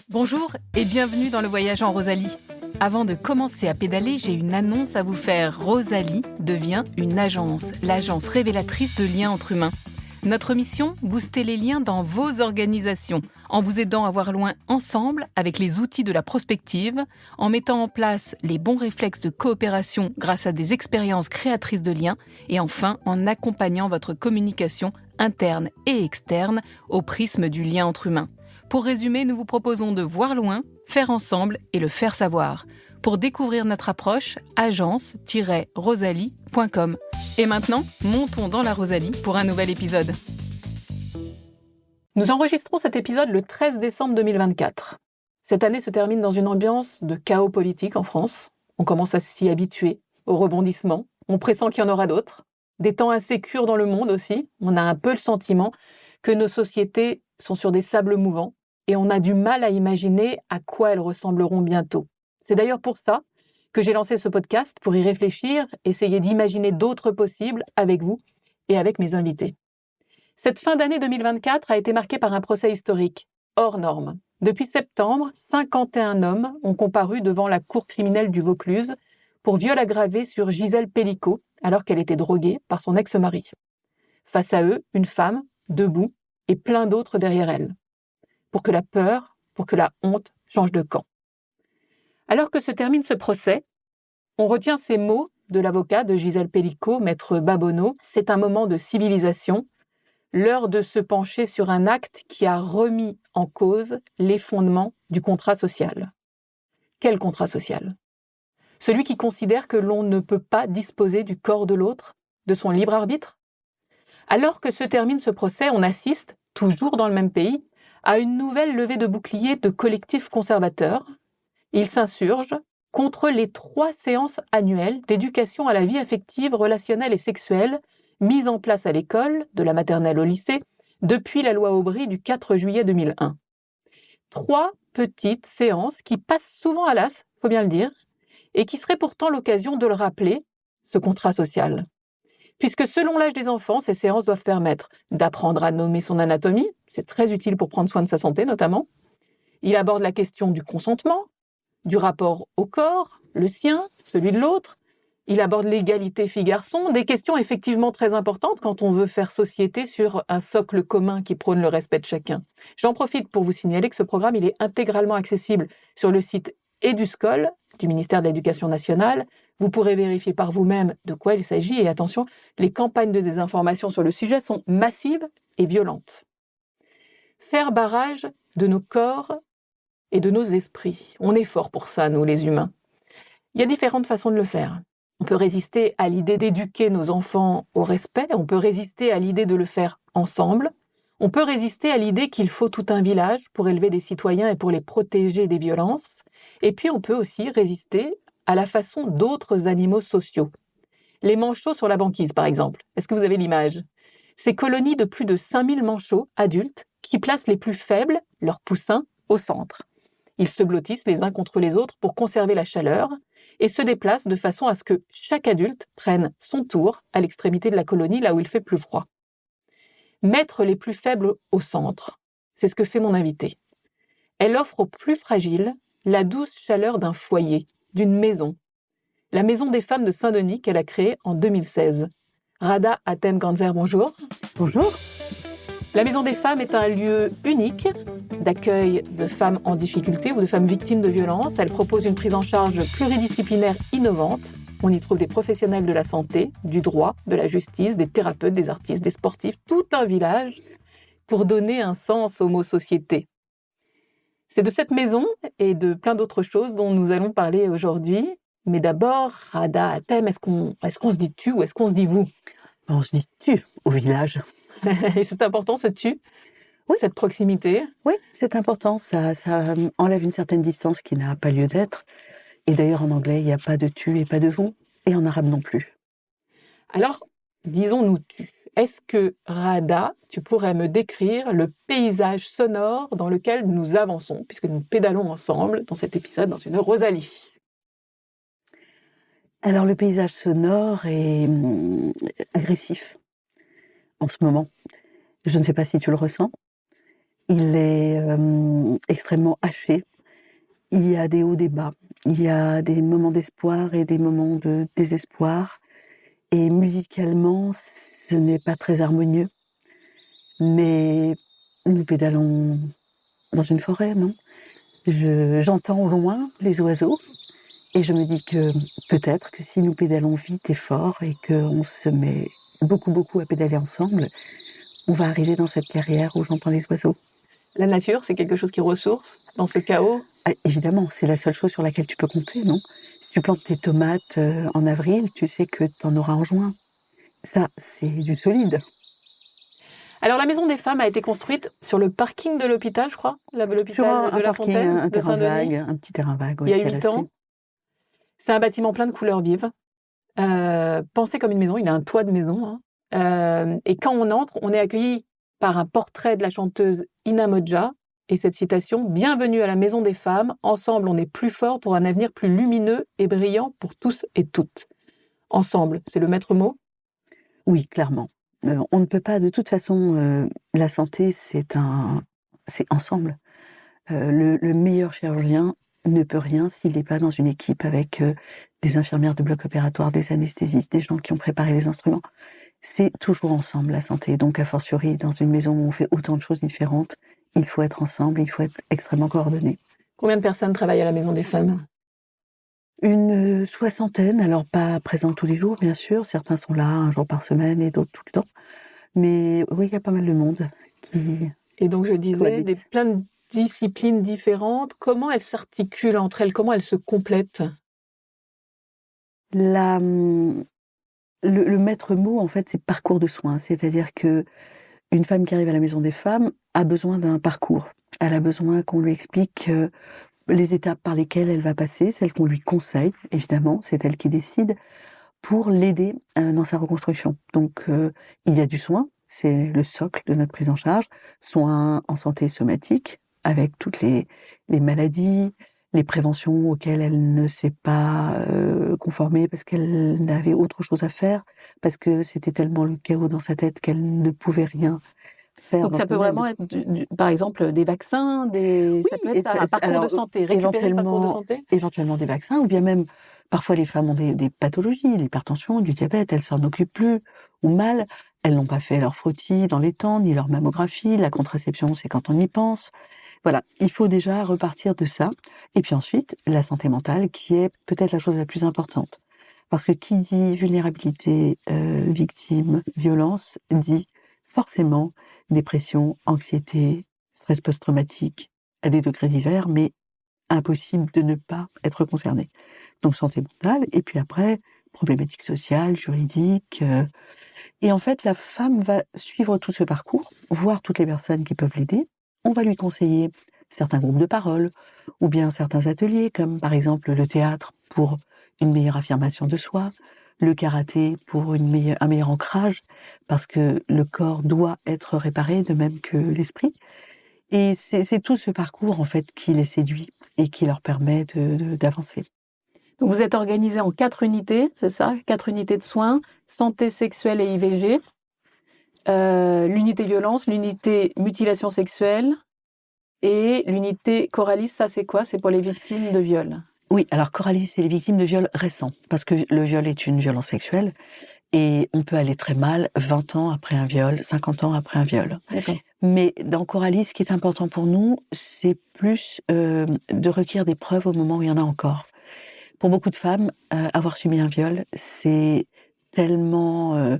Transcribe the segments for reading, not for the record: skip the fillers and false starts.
Bonjour et bienvenue dans le voyage en Rosalie. Avant de commencer à pédaler, j'ai une annonce à vous faire. Rosalie devient une agence, l'agence révélatrice de liens entre humains. Notre mission, booster les liens dans vos organisations, en vous aidant à voir loin ensemble avec les outils de la prospective, en mettant en place les bons réflexes de coopération grâce à des expériences créatrices de liens, et enfin en accompagnant votre communication interne et externe au prisme du lien entre humains. Pour résumer, nous vous proposons de voir loin, faire ensemble et le faire savoir. Pour découvrir notre approche, agence-rosalie.com. Et maintenant, montons dans la Rosalie pour un nouvel épisode. Nous enregistrons cet épisode le 13 décembre 2024. Cette année se termine dans une ambiance de chaos politique en France. On commence à s'y habituer aux rebondissements. On pressent qu'il y en aura d'autres. Des temps insécures dans le monde aussi. On a un peu le sentiment que nos sociétés sont sur des sables mouvants et on a du mal à imaginer à quoi elles ressembleront bientôt. C'est d'ailleurs pour ça que j'ai lancé ce podcast, pour y réfléchir, essayer d'imaginer d'autres possibles avec vous et avec mes invités. Cette fin d'année 2024 a été marquée par un procès historique, hors norme. Depuis septembre, 51 hommes ont comparu devant la cour criminelle du Vaucluse pour viol aggravé sur Gisèle Pelicot, alors qu'elle était droguée par son ex-mari. Face à eux, une femme, debout, et plein d'autres derrière elle. Pour que la peur, pour que la honte change de camp. Alors que se termine ce procès, on retient ces mots de l'avocat de Gisèle Pelicot, maître Babonneau. C'est un moment de civilisation, l'heure de se pencher sur un acte qui a remis en cause les fondements du contrat social. Quel contrat social ? Celui qui considère que l'on ne peut pas disposer du corps de l'autre, de son libre arbitre ? Alors que se termine ce procès, on assiste, toujours dans le même pays, à une nouvelle levée de boucliers de collectifs conservateurs. Ils s'insurgent contre les 3 séances annuelles d'éducation à la vie affective, relationnelle et sexuelle mises en place à l'école, de la maternelle au lycée, depuis la loi Aubry du 4 juillet 2001. 3 petites séances qui passent souvent à l'as, faut bien le dire, et qui seraient pourtant l'occasion de le rappeler, ce contrat social. Puisque selon l'âge des enfants, ces séances doivent permettre d'apprendre à nommer son anatomie, c'est très utile pour prendre soin de sa santé notamment. Il aborde la question du consentement, du rapport au corps, le sien, celui de l'autre. Il aborde l'égalité filles-garçons, des questions effectivement très importantes quand on veut faire société sur un socle commun qui prône le respect de chacun. J'en profite pour vous signaler que ce programme il est intégralement accessible sur le site EduScol du ministère de l'Éducation nationale. Vous pourrez vérifier par vous-même de quoi il s'agit et attention, les campagnes de désinformation sur le sujet sont massives et violentes. Faire barrage de nos corps et de nos esprits. On est fort pour ça, nous les humains. Il y a différentes façons de le faire. On peut résister à l'idée d'éduquer nos enfants au respect, on peut résister à l'idée de le faire ensemble, on peut résister à l'idée qu'il faut tout un village pour élever des citoyens et pour les protéger des violences, et puis on peut aussi résister à la façon d'autres animaux sociaux. Les manchots sur la banquise, par exemple. Est-ce que vous avez l'image ? Ces colonies de plus de 5000 manchots adultes qui placent les plus faibles, leurs poussins, au centre. Ils se blottissent les uns contre les autres pour conserver la chaleur et se déplacent de façon à ce que chaque adulte prenne son tour à l'extrémité de la colonie, là où il fait plus froid. Mettre les plus faibles au centre, c'est ce que fait mon invitée. Elle offre aux plus fragiles la douce chaleur d'un foyer, d'une maison. La Maison des femmes de Saint-Denis qu'elle a créée en 2016. Rada Hatem-Ganzer, bonjour. Bonjour. La Maison des femmes est un lieu unique d'accueil de femmes en difficulté ou de femmes victimes de violences. Elle propose une prise en charge pluridisciplinaire innovante. On y trouve des professionnels de la santé, du droit, de la justice, des thérapeutes, des artistes, des sportifs, tout un village pour donner un sens au mot société. C'est de cette maison et de plein d'autres choses dont nous allons parler aujourd'hui. Mais d'abord, Rada Hatem, est-ce qu'on se dit tu ou est-ce qu'on se dit vous ? On se dit tu au village. Et c'est important ce tu, oui. Cette proximité. Oui, c'est important, ça enlève une certaine distance qui n'a pas lieu d'être. Et d'ailleurs en anglais, il n'y a pas de tu et pas de vous, et en arabe non plus. Alors, disons-nous tu. Est-ce que, Rada, tu pourrais me décrire le paysage sonore dans lequel nous avançons, puisque nous pédalons ensemble dans cet épisode, dans une Rosalie ? Alors le paysage sonore est agressif en ce moment. Je ne sais pas si tu le ressens. Il est extrêmement haché. Il y a des hauts, des bas. Il y a des moments d'espoir et des moments de désespoir. Et musicalement, ce n'est pas très harmonieux. Mais nous pédalons dans une forêt, non? J'entends au loin les oiseaux et je me dis que peut-être que si nous pédalons vite et fort et qu'on se met beaucoup à pédaler ensemble, on va arriver dans cette clairière où j'entends les oiseaux. La nature, c'est quelque chose qui ressource dans ce chaos. Ah, évidemment, c'est la seule chose sur laquelle tu peux compter, non? Si tu plantes tes tomates en avril, tu sais que tu en auras en juin. Ça, c'est du solide. Alors, la Maison des Femmes a été construite sur le parking de l'hôpital, je crois, Sur l'hôpital de un La parking, Fontaine un de terrain Saint-Denis, vague, un petit terrain vague, il y ouais, a qui est 8 resté. ans. C'est un bâtiment plein de couleurs vives, pensé comme une maison, il a un toit de maison, hein. Et quand on entre, on est accueilli par un portrait de la chanteuse Ina Modja et cette citation: «Bienvenue à la Maison des Femmes, ensemble on est plus fort pour un avenir plus lumineux et brillant pour tous et toutes». Ensemble, c'est le maître mot? Oui, clairement. On ne peut pas de toute façon, la santé, c'est ensemble. Le meilleur chirurgien ne peut rien s'il n'est pas dans une équipe avec, des infirmières de bloc opératoire, des anesthésistes, des gens qui ont préparé les instruments. C'est toujours ensemble la santé, donc a fortiori dans une maison où on fait autant de choses différentes, il faut être ensemble, il faut être extrêmement coordonné. Combien de personnes travaillent à la Maison des Femmes? Une soixantaine, alors pas présents tous les jours bien sûr, certains sont là 1 jour par semaine et d'autres tout le temps. Mais oui, il y a pas mal de monde qui Et donc je disais, cohabite. plein de disciplines différentes. Comment elles s'articulent entre elles? Comment elles se complètent? La, le maître mot, en fait, c'est parcours de soins. C'est-à-dire que une femme qui arrive à la Maison des Femmes a besoin d'un parcours. Elle a besoin qu'on lui explique, les étapes par lesquelles elle va passer, celles qu'on lui conseille, évidemment, c'est elle qui décide, pour l'aider, dans sa reconstruction. Donc, il y a du soin, c'est le socle de notre prise en charge. Soins en santé somatique, avec toutes les maladies, les préventions auxquelles elle ne s'est pas, conformée parce qu'elle n'avait autre chose à faire, parce que c'était tellement le chaos dans sa tête qu'elle ne pouvait rien faire Donc dans ce ça peut domaine. vraiment être par exemple, des vaccins, ça peut Oui, et être ça, un parcours de alors, santé, récupérer le parcours de éventuellement santé? éventuellement des vaccins ou bien même, parfois les femmes ont des pathologies, l'hypertension, du diabète, elles s'en occupent plus ou mal. Elles n'ont pas fait leur frottis dans les temps, ni leur mammographie. La contraception, c'est quand on y pense. Voilà, il faut déjà repartir de ça et puis ensuite, la santé mentale qui est peut-être la chose la plus importante. Parce que qui dit vulnérabilité, victime, violence, dit forcément dépression, anxiété, stress post-traumatique, à des degrés divers, mais impossible de ne pas être concerné. Donc santé mentale et puis après, problématiques sociales, juridiques, et en fait, la femme va suivre tout ce parcours, voir toutes les personnes qui peuvent l'aider. On va lui conseiller certains groupes de parole ou bien certains ateliers, comme par exemple le théâtre pour une meilleure affirmation de soi, le karaté pour un meilleur ancrage, parce que le corps doit être réparé de même que l'esprit. Et c'est tout ce parcours, en fait, qui les séduit et qui leur permet d'avancer. Donc vous êtes organisés en 4 unités, c'est ça? 4 unités de soins, santé sexuelle et IVG, l'unité violence, l'unité mutilation sexuelle et l'unité Coralis, ça c'est quoi? C'est pour les victimes de viol? Oui, alors Coralie, c'est les victimes de viols récents, parce que le viol est une violence sexuelle et on peut aller très mal 20 ans après un viol, 50 ans après un viol. D'accord. Mais dans Coralie, ce qui est important pour nous, c'est plus, de recueillir des preuves au moment où il y en a encore. Pour beaucoup de femmes, avoir subi un viol, c'est tellement,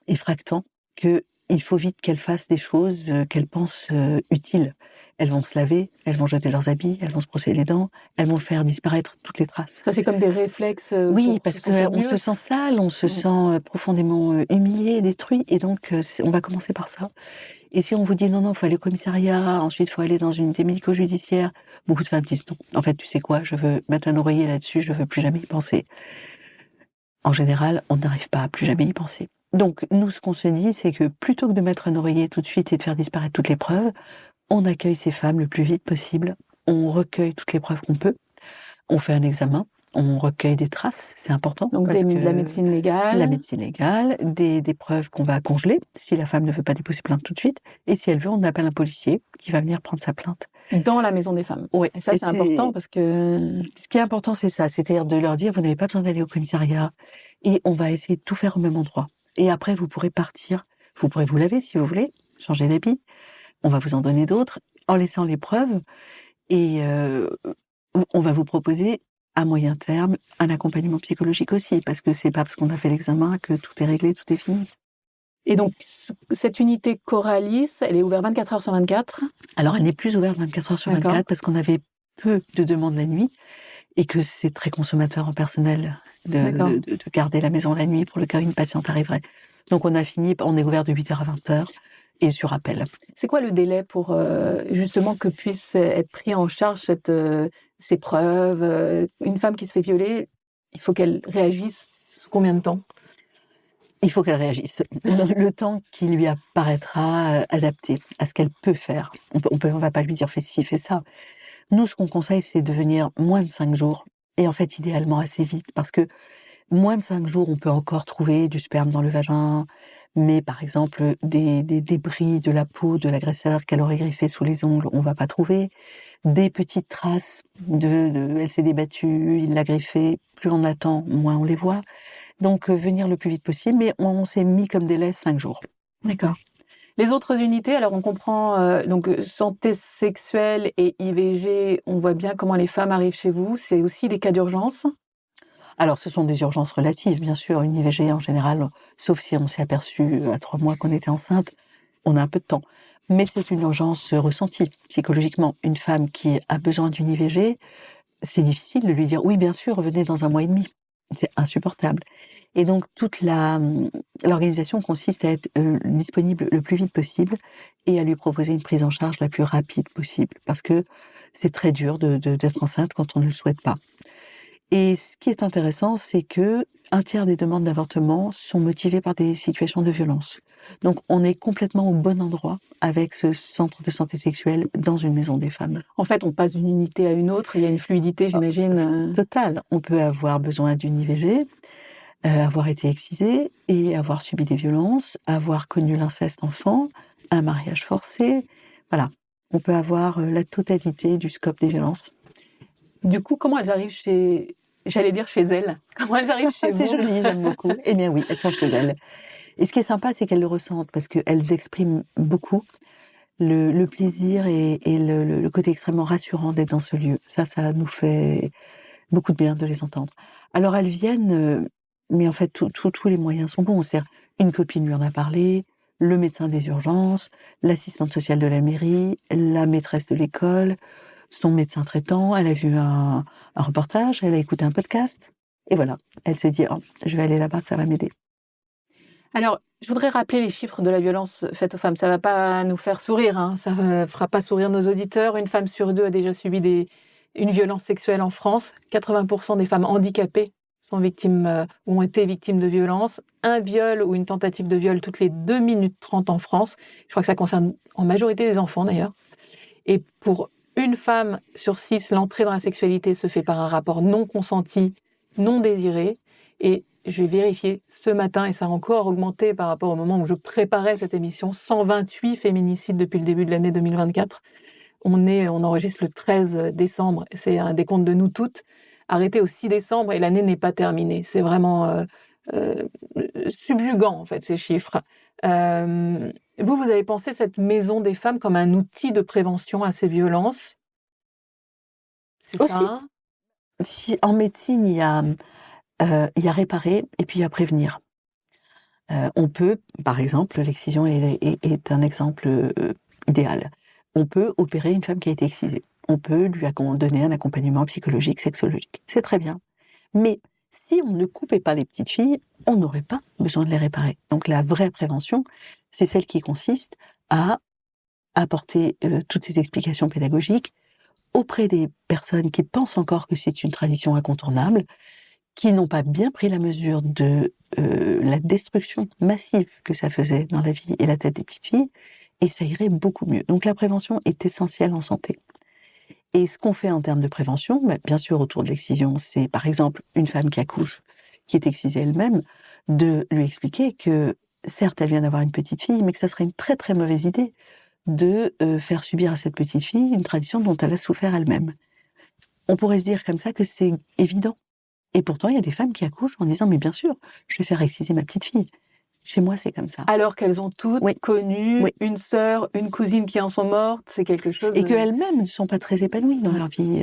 effractant qu'il faut vite qu'elles fassent des choses, qu'elles pensent, utiles. Elles vont se laver, elles vont jeter leurs habits, elles vont se brosser les dents, elles vont faire disparaître toutes les traces. Ça c'est comme des réflexes, Oui, pour se parce sentir qu'on se mieux? sent sale, on se Mmh. sent, profondément, humilié, détruit et donc on va commencer par ça. Et si on vous dit: «Non, non, faut aller au commissariat, ensuite faut aller dans une unité médico-judiciaire», beaucoup de femmes disent: «Non, en fait, tu sais quoi? Je veux mettre un oreiller là-dessus, je veux plus jamais y penser». En général, on n'arrive pas à plus jamais y penser. Donc nous, ce qu'on se dit, c'est que plutôt que de mettre un oreiller tout de suite et de faire disparaître toutes les preuves, on accueille ces femmes le plus vite possible, on recueille toutes les preuves qu'on peut, on fait un examen, On recueille des traces, c'est important. Donc parce de que la médecine légale. la médecine légale, des preuves qu'on va congeler si la femme ne veut pas déposer plainte tout de suite. Et si elle veut, on appelle un policier qui va venir prendre sa plainte. Dans la maison des femmes. Ouais. Et ça, c'est important parce que... Ce qui est important, c'est ça. C'est-à-dire de leur dire, vous n'avez pas besoin d'aller au commissariat et on va essayer de tout faire au même endroit. Et après, vous pourrez partir. Vous pourrez vous laver si vous voulez, changer d'habit. On va vous en donner d'autres en laissant les preuves. Et on va vous proposer à moyen terme un accompagnement psychologique aussi, parce que c'est pas parce qu'on a fait l'examen que tout est réglé, tout est fini. Et donc, cette unité Coralis, elle est ouverte 24 heures sur 24? Alors, elle n'est plus ouverte 24 heures sur 24 D'accord. parce qu'on avait peu de demandes la nuit et que c'est très consommateur en personnel D'accord. de garder la maison la nuit pour le cas où une patiente arriverait. Donc, on est ouvert de 8h à 20h et sur appel. C'est quoi le délai pour justement que puisse être pris en charge ces preuves? Une femme qui se fait violer, il faut qu'elle réagisse sous combien de temps? Il faut qu'elle réagisse. Dans le temps qui lui apparaîtra adapté à ce qu'elle peut faire. On va pas lui dire fais ci, fais ça. Nous, ce qu'on conseille, c'est de venir moins de 5 jours. Et en fait, idéalement assez vite. Parce que moins de 5 jours, on peut encore trouver du sperme dans le vagin. Mais par exemple, des débris de la peau de l'agresseur qu'elle aurait griffé sous les ongles, on va pas trouver. Des petites traces elle s'est débattue, il l'a griffé. Plus on attend, moins on les voit. Donc, venir le plus vite possible, mais on s'est mis comme délai 5 jours. D'accord. Les autres unités, alors on comprend donc santé sexuelle et IVG, on voit bien comment les femmes arrivent chez vous. C'est aussi des cas d'urgence? Alors, ce sont des urgences relatives, bien sûr. Une IVG, en général, sauf si on s'est aperçu à 3 mois qu'on était enceinte, on a un peu de temps. Mais c'est une urgence ressentie, psychologiquement. Une femme qui a besoin d'une IVG, c'est difficile de lui dire oui, bien sûr, venez dans 1 mois et demi. C'est insupportable. Et donc toute l'organisation consiste à être disponible le plus vite possible et à lui proposer une prise en charge la plus rapide possible, parce que c'est très dur d'être enceinte quand on ne le souhaite pas. Et ce qui est intéressant, c'est que 1/3 des demandes d'avortement sont motivées par des situations de violence. Donc on est complètement au bon endroit avec ce centre de santé sexuelle dans une maison des femmes. En fait, on passe d'une unité à une autre, il y a une fluidité, j'imagine. Total, on peut avoir besoin d'une IVG, avoir été excisé et avoir subi des violences, avoir connu l'inceste enfant, un mariage forcé. Voilà, on peut avoir la totalité du scope des violences. Du coup, comment elles arrivent j'allais dire chez elles. Comment elles arrivent chez vous? C'est joli, j'aime beaucoup. Eh bien oui, elles sont chez elles. Et ce qui est sympa, c'est qu'elles le ressentent parce qu'elles expriment beaucoup le plaisir et le côté extrêmement rassurant d'être dans ce lieu. Ça nous fait beaucoup de bien de les entendre. Alors elles viennent, mais en fait tous les moyens sont bons. C'est-à-dire, une copine lui en a parlé, le médecin des urgences, l'assistante sociale de la mairie, la maîtresse de l'école, son médecin traitant. Elle a vu un reportage, elle a écouté un podcast, et voilà. Elle se dit oh, je vais aller là-bas, ça va m'aider. Alors, je voudrais rappeler les chiffres de la violence faite aux femmes. Ça va pas nous faire sourire, hein. Ça fera pas sourire nos auditeurs. Une femme sur 2 a déjà subi une violence sexuelle en France. 80% des femmes handicapées sont victimes ou ont été victimes de violences. Un viol ou une tentative de viol toutes les 2 minutes 30 en France. Je crois que ça concerne en majorité des enfants d'ailleurs. Et pour une femme sur 6, l'entrée dans la sexualité se fait par un rapport non consenti, non désiré. Et j'ai vérifié ce matin, et ça a encore augmenté par rapport au moment où je préparais cette émission, 128 féminicides depuis le début de l'année 2024. On enregistre le 13 décembre, c'est un décompte de nous toutes, arrêté au 6 décembre, et l'année n'est pas terminée. C'est vraiment subjugant, en fait, ces chiffres. Vous avez pensé cette maison des femmes comme un outil de prévention à ces violences? C'est Aussi, ça? si en médecine, il y a réparer et puis il y a prévenir. On peut, par exemple, l'excision est un exemple idéal. On peut opérer une femme qui a été excisée. On peut lui donner un accompagnement psychologique, sexologique. C'est très bien. Mais si on ne coupait pas les petites filles, on n'aurait pas besoin de les réparer. Donc la vraie prévention, c'est celle qui consiste à apporter toutes ces explications pédagogiques auprès des personnes qui pensent encore que c'est une tradition incontournable, qui n'ont pas bien pris la mesure de la destruction massive que ça faisait dans la vie et la tête des petites filles, et ça irait beaucoup mieux. Donc la prévention est essentielle en santé. Et ce qu'on fait en termes de prévention, bien sûr, autour de l'excision, c'est par exemple une femme qui accouche, qui est excisée elle-même, de lui expliquer que certes, elle vient d'avoir une petite fille, mais que ça serait une très très mauvaise idée de faire subir à cette petite fille une tradition dont elle a souffert elle-même. On pourrait se dire comme ça que c'est évident. Et pourtant, il y a des femmes qui accouchent en disant, mais bien sûr, je vais faire exciser ma petite fille. Chez moi, c'est comme ça. Alors qu'elles ont toutes Oui, connu oui. une sœur, une cousine qui en sont mortes, c'est quelque chose Et de... qu'elles-mêmes ne sont pas très épanouies dans Ouais. leur vie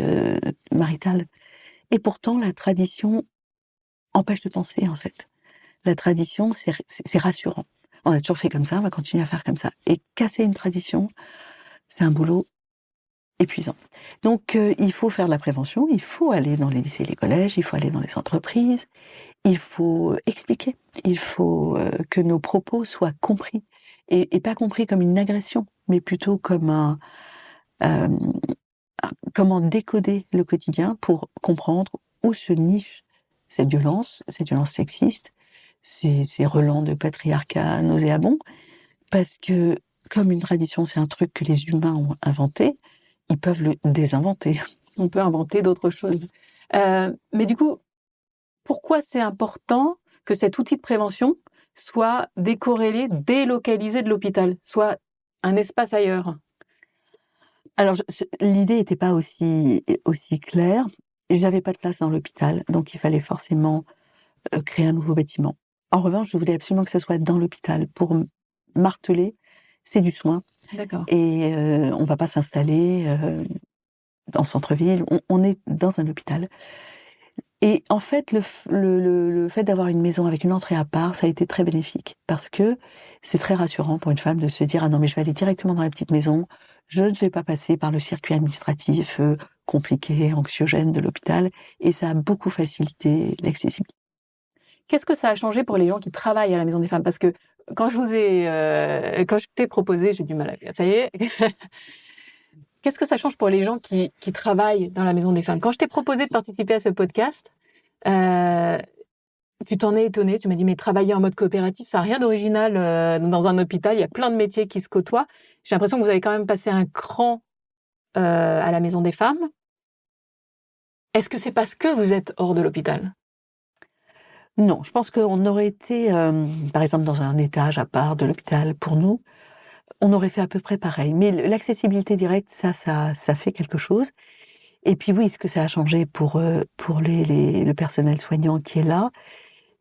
maritale. Et pourtant, la tradition empêche de penser, en fait. La tradition, c'est rassurant. On a toujours fait comme ça, on va continuer à faire comme ça. Et casser une tradition, c'est un boulot épuisant. Donc, il faut faire de la prévention, il faut aller dans les lycées et les collèges, il faut aller dans les entreprises, il faut expliquer, il faut que nos propos soient compris. Et pas compris comme une agression, mais plutôt comme euh, comment décoder le quotidien pour comprendre où se niche cette violence sexiste, ces relents de patriarcat nauséabonds, parce que comme une tradition, c'est un truc que les humains ont inventé, ils peuvent le désinventer. On peut inventer d'autres choses. Mais du coup, pourquoi c'est important que cet outil de prévention soit décorrélé, délocalisé de l'hôpital, soit un espace ailleurs? Alors, l'idée n'était pas aussi claire. J'avais pas de place dans l'hôpital, donc il fallait forcément créer un nouveau bâtiment. En revanche, je voulais absolument que ça soit dans l'hôpital pour marteler, c'est du soin. D'accord. Et on va pas s'installer en centre-ville, on est dans un hôpital. Et en fait, le fait d'avoir une maison avec une entrée à part, ça a été très bénéfique. Parce que c'est très rassurant pour une femme de se dire: «Ah non, mais je vais aller directement dans la petite maison, je ne vais pas passer par le circuit administratif compliqué, anxiogène de l'hôpital», et ça a beaucoup facilité l'accessibilité. Qu'est-ce que ça a changé pour les gens qui travaillent à la Maison des Femmes? Parce que quand je t'ai proposé, j'ai du mal à ça y est. Qu'est-ce que ça change pour les gens qui travaillent dans la Maison des Femmes? Quand je t'ai proposé de participer à ce podcast, heu, tu t'en es étonnée, tu m'as dit: «Mais travailler en mode coopératif, ça a rien d'original, dans un hôpital, il y a plein de métiers qui se côtoient». J'ai l'impression que vous avez quand même passé un cran, à la Maison des Femmes. Est-ce que c'est parce que vous êtes hors de l'hôpital? Non, je pense qu'on aurait été, par exemple, dans un étage à part de l'hôpital pour nous, on aurait fait à peu près pareil. Mais l'accessibilité directe, ça fait quelque chose. Et puis oui, ce que ça a changé pour le personnel soignant qui est là,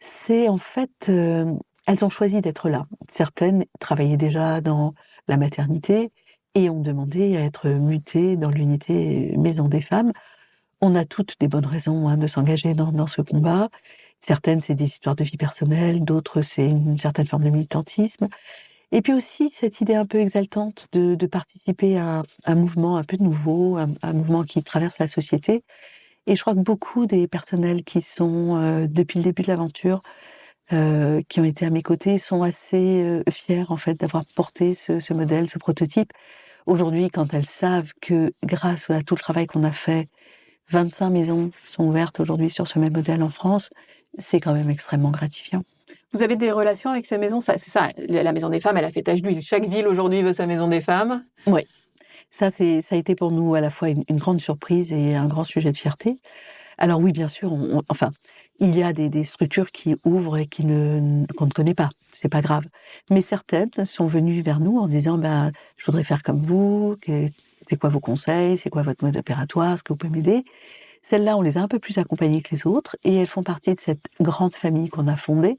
c'est en fait, elles ont choisi d'être là. Certaines travaillaient déjà dans la maternité et ont demandé à être mutées dans l'unité Maison des Femmes. On a toutes des bonnes raisons, hein, de s'engager dans ce combat. Certaines, c'est des histoires de vie personnelle, d'autres, c'est une certaine forme de militantisme. Et puis aussi cette idée un peu exaltante de participer à un mouvement un peu nouveau, un mouvement qui traverse la société. Et je crois que beaucoup des personnels qui sont, depuis le début de l'aventure, qui ont été à mes côtés, sont assez, fiers en fait d'avoir porté ce modèle, ce prototype. Aujourd'hui, quand elles savent que grâce à tout le travail qu'on a fait, 25 maisons sont ouvertes aujourd'hui sur ce même modèle en France, c'est quand même extrêmement gratifiant. Vous avez des relations avec ces maisons? Ça c'est ça, la Maison des Femmes, elle a fait tache d'huile. Chaque ville aujourd'hui veut sa Maison des Femmes. Ouais, ça a été pour nous à la fois une grande surprise et un grand sujet de fierté. Alors oui, bien sûr, enfin, il y a des structures qui ouvrent et qu'on ne connaît pas, c'est pas grave. Mais certaines sont venues vers nous en disant: «Ben, je voudrais faire comme vous, c'est quoi vos conseils? C'est quoi votre mode opératoire? Est-ce que vous pouvez m'aider?» Celles-là, on les a un peu plus accompagnées que les autres et elles font partie de cette grande famille qu'on a fondée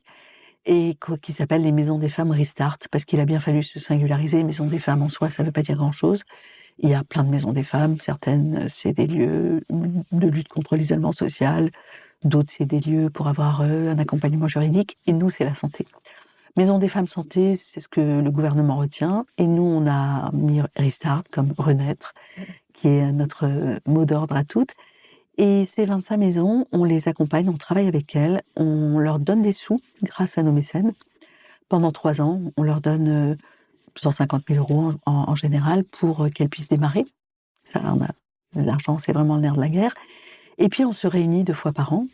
et qui s'appelle les Maisons des Femmes Restart, parce qu'il a bien fallu se singulariser. Maison des Femmes en soi, ça veut pas dire grand-chose. Il y a plein de maisons des femmes, certaines, c'est des lieux de lutte contre l'isolement social, d'autres, c'est des lieux pour avoir, un accompagnement juridique et nous, c'est la santé. Maison des femmes santé, c'est ce que le gouvernement retient et nous, on a mis Restart comme renaître, qui est notre, mot d'ordre à toutes. Et ces 25 maisons, on les accompagne, on travaille avec elles, on leur donne des sous grâce à nos mécènes. Pendant 3 ans, on leur donne, 150 000 € en général pour, qu'elles puissent démarrer. Ça, on a l'argent, c'est vraiment le nerf de la guerre. Et puis on se réunit 2 fois par an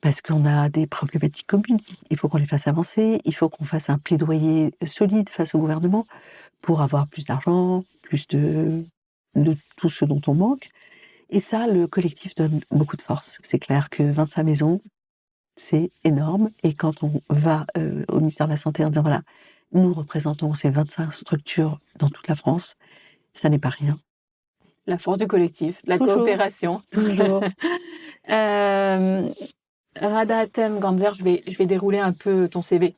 parce qu'on a des problématiques communes. Il faut qu'on les fasse avancer, il faut qu'on fasse un plaidoyer solide face au gouvernement pour avoir plus d'argent, plus de tout ce dont on manque. Et ça, le collectif donne beaucoup de force. C'est clair que 25 maisons, c'est énorme. Et quand on va au ministère de la Santé en disant, voilà, nous représentons ces 25 structures dans toute la France, ça n'est pas rien. La force du collectif, la Toujours. coopération. Toujours. Radha Tem Ganzer, je vais dérouler un peu ton CV.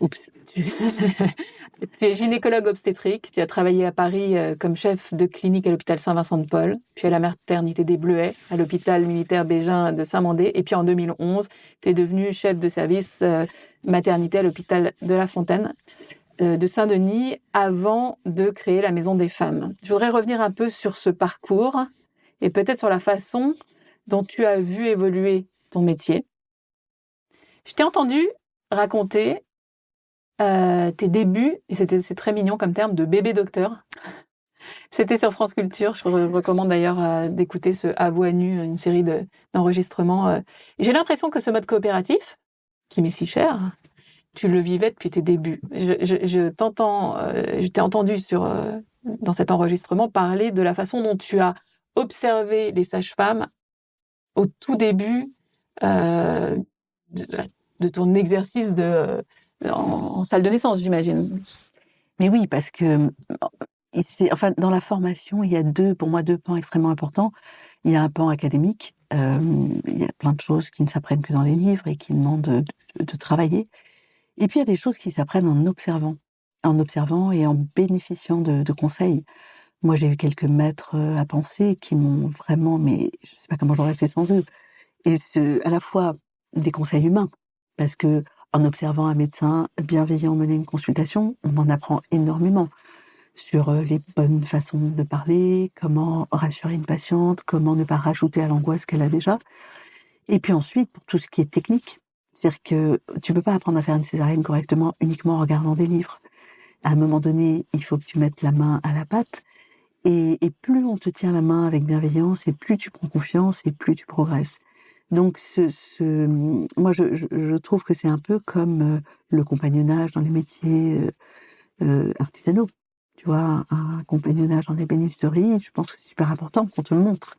Oups. Tu es gynécologue obstétrique, tu as travaillé à Paris comme chef de clinique à l'hôpital Saint-Vincent-de-Paul, puis à la maternité des Bleuets, à l'hôpital militaire Bégin de Saint-Mandé, et puis en 2011, tu es devenue chef de service maternité à l'hôpital de La Fontaine de Saint-Denis avant de créer la Maison des Femmes. Je voudrais revenir un peu sur ce parcours et peut-être sur la façon dont tu as vu évoluer ton métier. Je t'ai entendu raconter tes débuts, et c'est très mignon comme terme, de bébé docteur. C'était sur France Culture. Je recommande d'ailleurs d'écouter ce À voix nue, une série d'enregistrements. J'ai l'impression que ce mode coopératif, qui m'est si cher, tu le vivais depuis tes débuts. Je t'ai entendu dans cet enregistrement parler de la façon dont tu as observé les sages-femmes au tout début de ton exercice en salle de naissance, j'imagine. Mais oui, parce que dans la formation, il y a pour moi deux pans extrêmement importants. Il y a un pan académique. Il y a plein de choses qui ne s'apprennent que dans les livres et qui demandent de travailler. Et puis, il y a des choses qui s'apprennent en observant et en bénéficiant de conseils. Moi, j'ai eu quelques maîtres à penser qui m'ont vraiment, mais je ne sais pas comment j'aurais fait sans eux. Et à la fois des conseils humains, parce que en observant un médecin bienveillant mener une consultation, on en apprend énormément sur les bonnes façons de parler, comment rassurer une patiente, comment ne pas rajouter à l'angoisse qu'elle a déjà. Et puis ensuite, pour tout ce qui est technique, c'est-à-dire que tu peux pas apprendre à faire une césarienne correctement uniquement en regardant des livres. À un moment donné, il faut que tu mettes la main à la pâte. Et plus on te tient la main avec bienveillance, et plus tu prends confiance, et plus tu progresses. Donc, moi, je trouve que c'est un peu comme le compagnonnage dans les métiers artisanaux. Tu vois, un compagnonnage dans l'ébénisterie, je pense que c'est super important qu'on te le montre.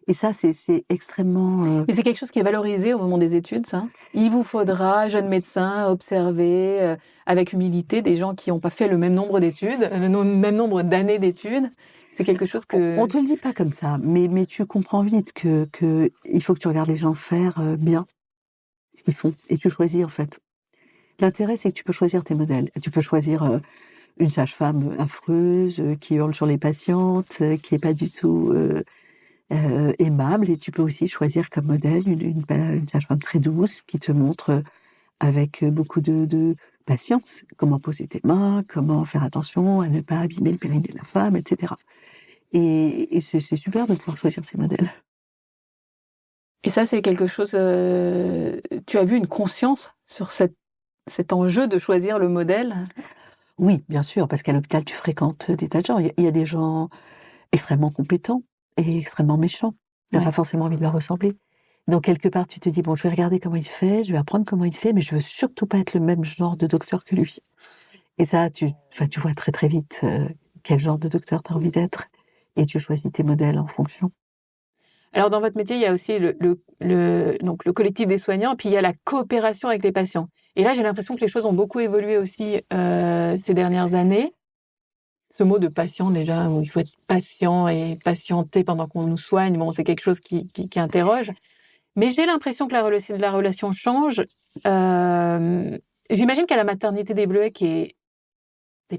Et ça, c'est extrêmement... Mais c'est quelque chose qui est valorisé au moment des études, ça. Il vous faudra, jeunes médecins, observer avec humilité des gens qui n'ont pas fait le même nombre d'études, le même nombre d'années d'études. C'est quelque chose que... On te le dit pas comme ça, mais tu comprends vite que il faut que tu regardes les gens faire bien ce qu'ils font. Et tu choisis, en fait. L'intérêt, c'est que tu peux choisir tes modèles. Tu peux choisir une sage-femme affreuse qui hurle sur les patientes, qui est pas du tout aimable. Et tu peux aussi choisir comme modèle une sage-femme très douce qui te montre avec beaucoup de patience comment poser tes mains, comment faire attention à ne pas abîmer le périnée de la femme, etc. Et c'est super de pouvoir choisir ces modèles. Et ça, c'est quelque chose... tu as vu une conscience sur cet enjeu de choisir le modèle? Oui, bien sûr, parce qu'à l'hôpital, tu fréquentes des tas de gens. Il y a des gens extrêmement compétents et extrêmement méchants. Tu n'as pas forcément envie de leur ressembler. Donc, quelque part, tu te dis, bon, je vais regarder comment il fait, je vais apprendre comment il fait, mais je veux surtout pas être le même genre de docteur que lui. Et ça, tu vois très très vite quel genre de docteur tu as envie d'être. Et tu choisis tes modèles en fonction. Alors, dans votre métier, il y a aussi donc le collectif des soignants, puis il y a la coopération avec les patients. Et là, j'ai l'impression que les choses ont beaucoup évolué aussi ces dernières années. Ce mot de patient, déjà, où il faut être patient et patienter pendant qu'on nous soigne, bon, c'est quelque chose qui interroge. Mais j'ai l'impression que la relation change. J'imagine qu'à la maternité des Bleuets, qui est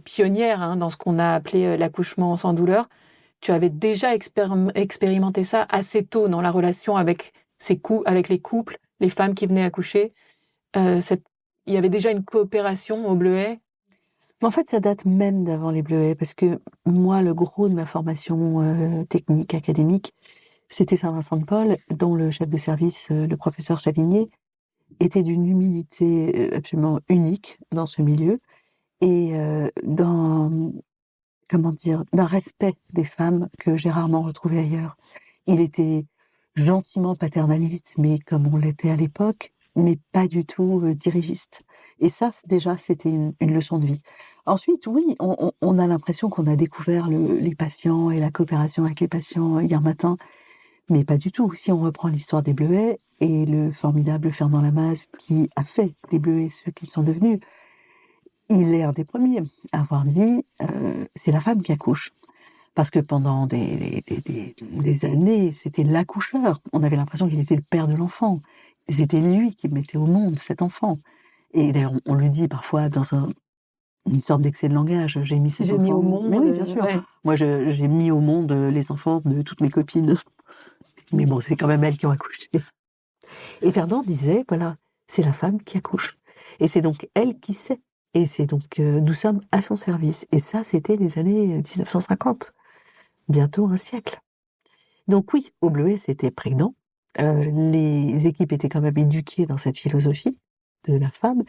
pionnière dans ce qu'on a appelé l'accouchement sans douleur, tu avais déjà expérimenté ça assez tôt dans la relation avec avec les couples, les femmes qui venaient accoucher. Il y avait déjà une coopération au Bleuet. Mais en fait, ça date même d'avant les Bleuets, parce que moi, le gros de ma formation technique, académique, c'était Saint-Vincent-de-Paul, dont le chef de service, le professeur Chavigné, était d'une humilité absolument unique dans ce milieu, et d'un respect des femmes que j'ai rarement retrouvé ailleurs. Il était gentiment paternaliste, mais comme on l'était à l'époque, mais pas du tout dirigiste. Et ça, déjà, c'était une leçon de vie. Ensuite, oui, on a l'impression qu'on a découvert les patients et la coopération avec les patients hier matin, mais pas du tout. Si on reprend l'histoire des Bleuets et le formidable Fernand Lamaze qui a fait des Bleuets ce qu'ils sont devenus, il est un des premiers à avoir dit c'est la femme qui accouche. Parce que pendant des années, c'était l'accoucheur. On avait l'impression qu'il était le père de l'enfant. C'était lui qui mettait au monde cet enfant. Et d'ailleurs, on le dit parfois dans une sorte d'excès de langage. J'ai mis cet J'ai mis enfant. au Mais monde. oui, bien sûr. Ouais. Moi, j'ai mis au monde les enfants de toutes mes copines. Mais bon, c'est quand même elles qui ont accouché. Et Fernand disait, voilà, c'est la femme qui accouche. Et c'est donc elle qui sait. Et c'est donc, nous sommes à son service. Et ça, c'était les années 1950. Bientôt un siècle. Donc oui, au Bleuet, c'était prégnant. Les équipes étaient quand même éduquées dans cette philosophie de la femme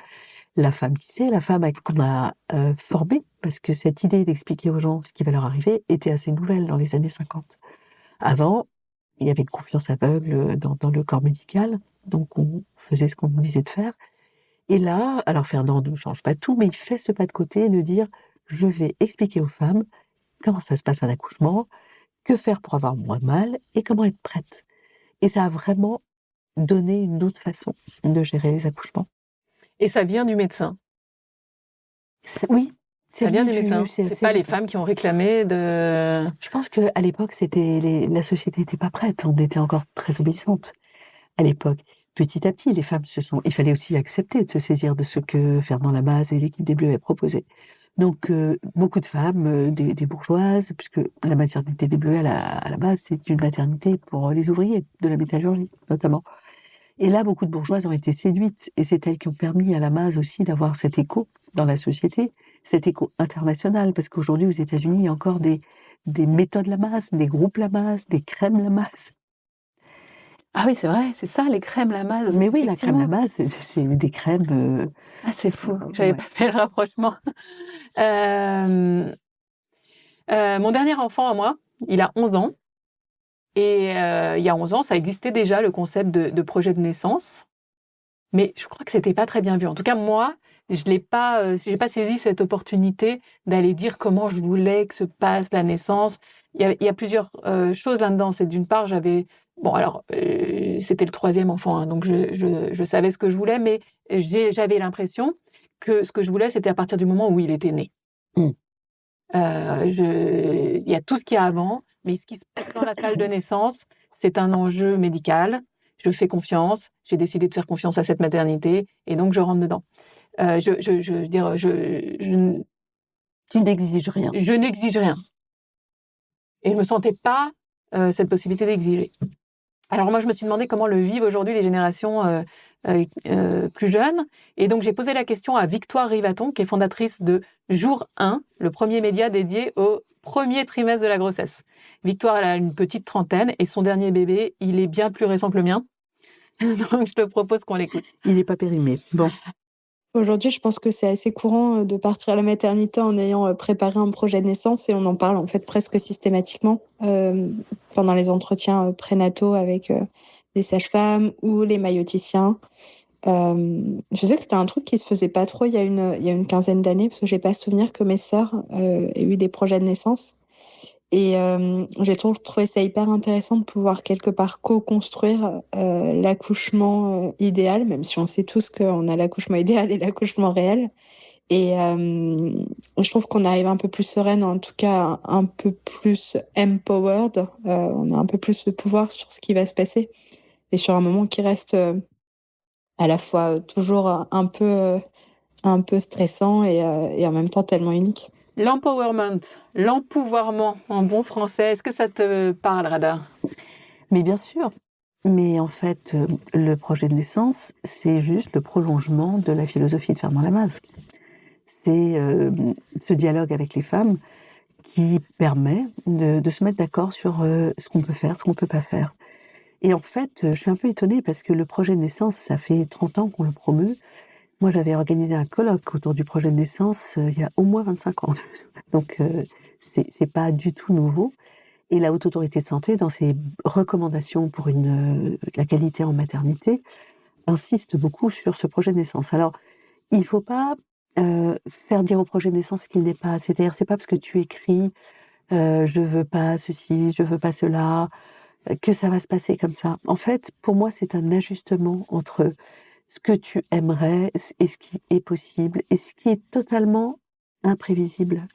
qui sait, la femme qu'on a formée, parce que cette idée d'expliquer aux gens ce qui va leur arriver était assez nouvelle dans les années 50. Avant, il y avait une confiance aveugle dans le corps médical, donc on faisait ce qu'on nous disait de faire. Et là, alors Fernand ne change pas tout, mais il fait ce pas de côté de dire je vais expliquer aux femmes comment ça se passe un accouchement, que faire pour avoir moins mal et comment être prête. Et ça a vraiment donné une autre façon de gérer les accouchements. Et ça vient du médecin. Oui, c'est Ça vient venu du médecin. C'est pas les femmes qui ont réclamé de. Je pense qu'à l'époque, la société n'était pas prête. On était encore très obéissante à l'époque. Petit à petit, les femmes il fallait aussi accepter de se saisir de ce que Fernand Lamaze et l'équipe des Bleuets proposaient. Donc, beaucoup de femmes, des bourgeoises, puisque la maternité des Bleuets, à la base, c'est une maternité pour les ouvriers de la métallurgie, notamment. Et là, beaucoup de bourgeoises ont été séduites, et c'est elles qui ont permis à Lamaze aussi d'avoir cet écho dans la société, cet écho international, parce qu'aujourd'hui, aux États-Unis, il y a encore des méthodes Lamaze, des groupes Lamaze, des crèmes Lamaze. Ah oui, c'est vrai, c'est ça, les crèmes Lamaze. Mais oui, la crème Lamaze, c'est des crèmes. Ah, c'est fou, j'avais ouais. pas fait le rapprochement. Mon dernier enfant à moi, il a 11 ans. Et il y a 11 ans, ça existait déjà, le concept de projet de naissance. Mais je crois que c'était pas très bien vu. En tout cas, moi, j'ai pas saisi cette opportunité d'aller dire comment je voulais que se passe la naissance. Il y a plusieurs choses là-dedans. C'est d'une part, c'était le 3e enfant, hein, donc je savais ce que je voulais, mais j'avais l'impression que ce que je voulais, c'était à partir du moment où il était né. Mm. Il y a tout ce qu'il y a avant, mais ce qui se passe dans la salle de naissance, c'est un enjeu médical. Je fais confiance, j'ai décidé de faire confiance à cette maternité, et donc je rentre dedans. Tu n'exiges rien. Je n'exige rien. Et je me sentais pas cette possibilité d'exiger. Alors moi, je me suis demandé comment le vivent aujourd'hui les générations plus jeunes. Et donc, j'ai posé la question à Victoire Rivaton, qui est fondatrice de Jour 1, le premier média dédié au premier trimestre de la grossesse. Victoire, elle a une petite trentaine et son dernier bébé, il est bien plus récent que le mien. Donc, je te propose qu'on l'écoute. Il n'est pas périmé. Bon. Aujourd'hui, je pense que c'est assez courant de partir à la maternité en ayant préparé un projet de naissance et on en parle en fait presque systématiquement pendant les entretiens prénataux avec des sages-femmes ou les mailloticiens. Je sais que c'était un truc qui se faisait pas trop il y a une quinzaine d'années parce que j'ai pas souvenir que mes sœurs aient eu des projets de naissance. Et j'ai toujours trouvé ça hyper intéressant de pouvoir quelque part co-construire l'accouchement idéal, même si on sait tous qu'on a l'accouchement idéal et l'accouchement réel. Et je trouve qu'on arrive un peu plus sereine, en tout cas un peu plus empowered. On a un peu plus de pouvoir sur ce qui va se passer et sur un moment qui reste à la fois toujours un peu stressant et en même temps tellement unique. L'empouvoirment en bon français, est-ce que ça te parle, Rada? Mais bien sûr. Mais en fait, le projet de naissance, c'est juste le prolongement de la philosophie de Fernand Lamaze. C'est ce dialogue avec les femmes qui permet de se mettre d'accord sur ce qu'on peut faire, ce qu'on ne peut pas faire. Et en fait, je suis un peu étonnée parce que le projet de naissance, ça fait 30 ans qu'on le promeut. Moi, j'avais organisé un colloque autour du projet de naissance il y a au moins 25 ans. Donc, c'est pas du tout nouveau. Et la Haute Autorité de Santé, dans ses recommandations pour la qualité en maternité, insiste beaucoup sur ce projet de naissance. Alors, il faut pas faire dire au projet de naissance qu'il n'est pas. C'est-à-dire, c'est pas parce que tu écris je veux pas ceci, je veux pas cela, que ça va se passer comme ça. En fait, pour moi, c'est un ajustement entre ce que tu aimerais et ce qui est possible et ce qui est totalement imprévisible.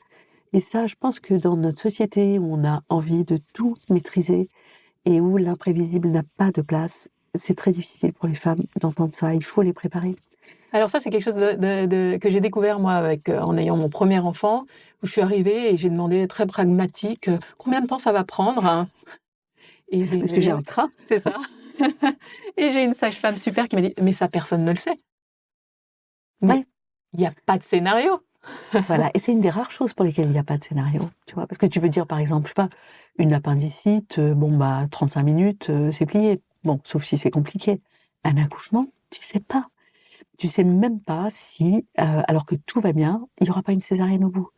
Et ça, je pense que dans notre société où on a envie de tout maîtriser et où l'imprévisible n'a pas de place, c'est très difficile pour les femmes d'entendre ça. Il faut les préparer. Alors ça, c'est quelque chose que j'ai découvert, moi, en ayant mon premier enfant, où je suis arrivée et j'ai demandé très pragmatique, combien de temps ça va prendre, hein. Et Parce que j'ai un train. c'est ça. Et j'ai une sage-femme super qui m'a dit, mais ça, personne ne le sait. Mais Ouais. il n'y a pas de scénario. Voilà, et c'est une des rares choses pour lesquelles il n'y a pas de scénario, tu vois. Parce que tu peux dire, par exemple, je sais pas, une appendicite, 35 minutes, c'est plié. Bon, sauf si c'est compliqué. Un accouchement, tu sais pas. Tu sais même pas si, alors que tout va bien, il y aura pas une césarienne au bout.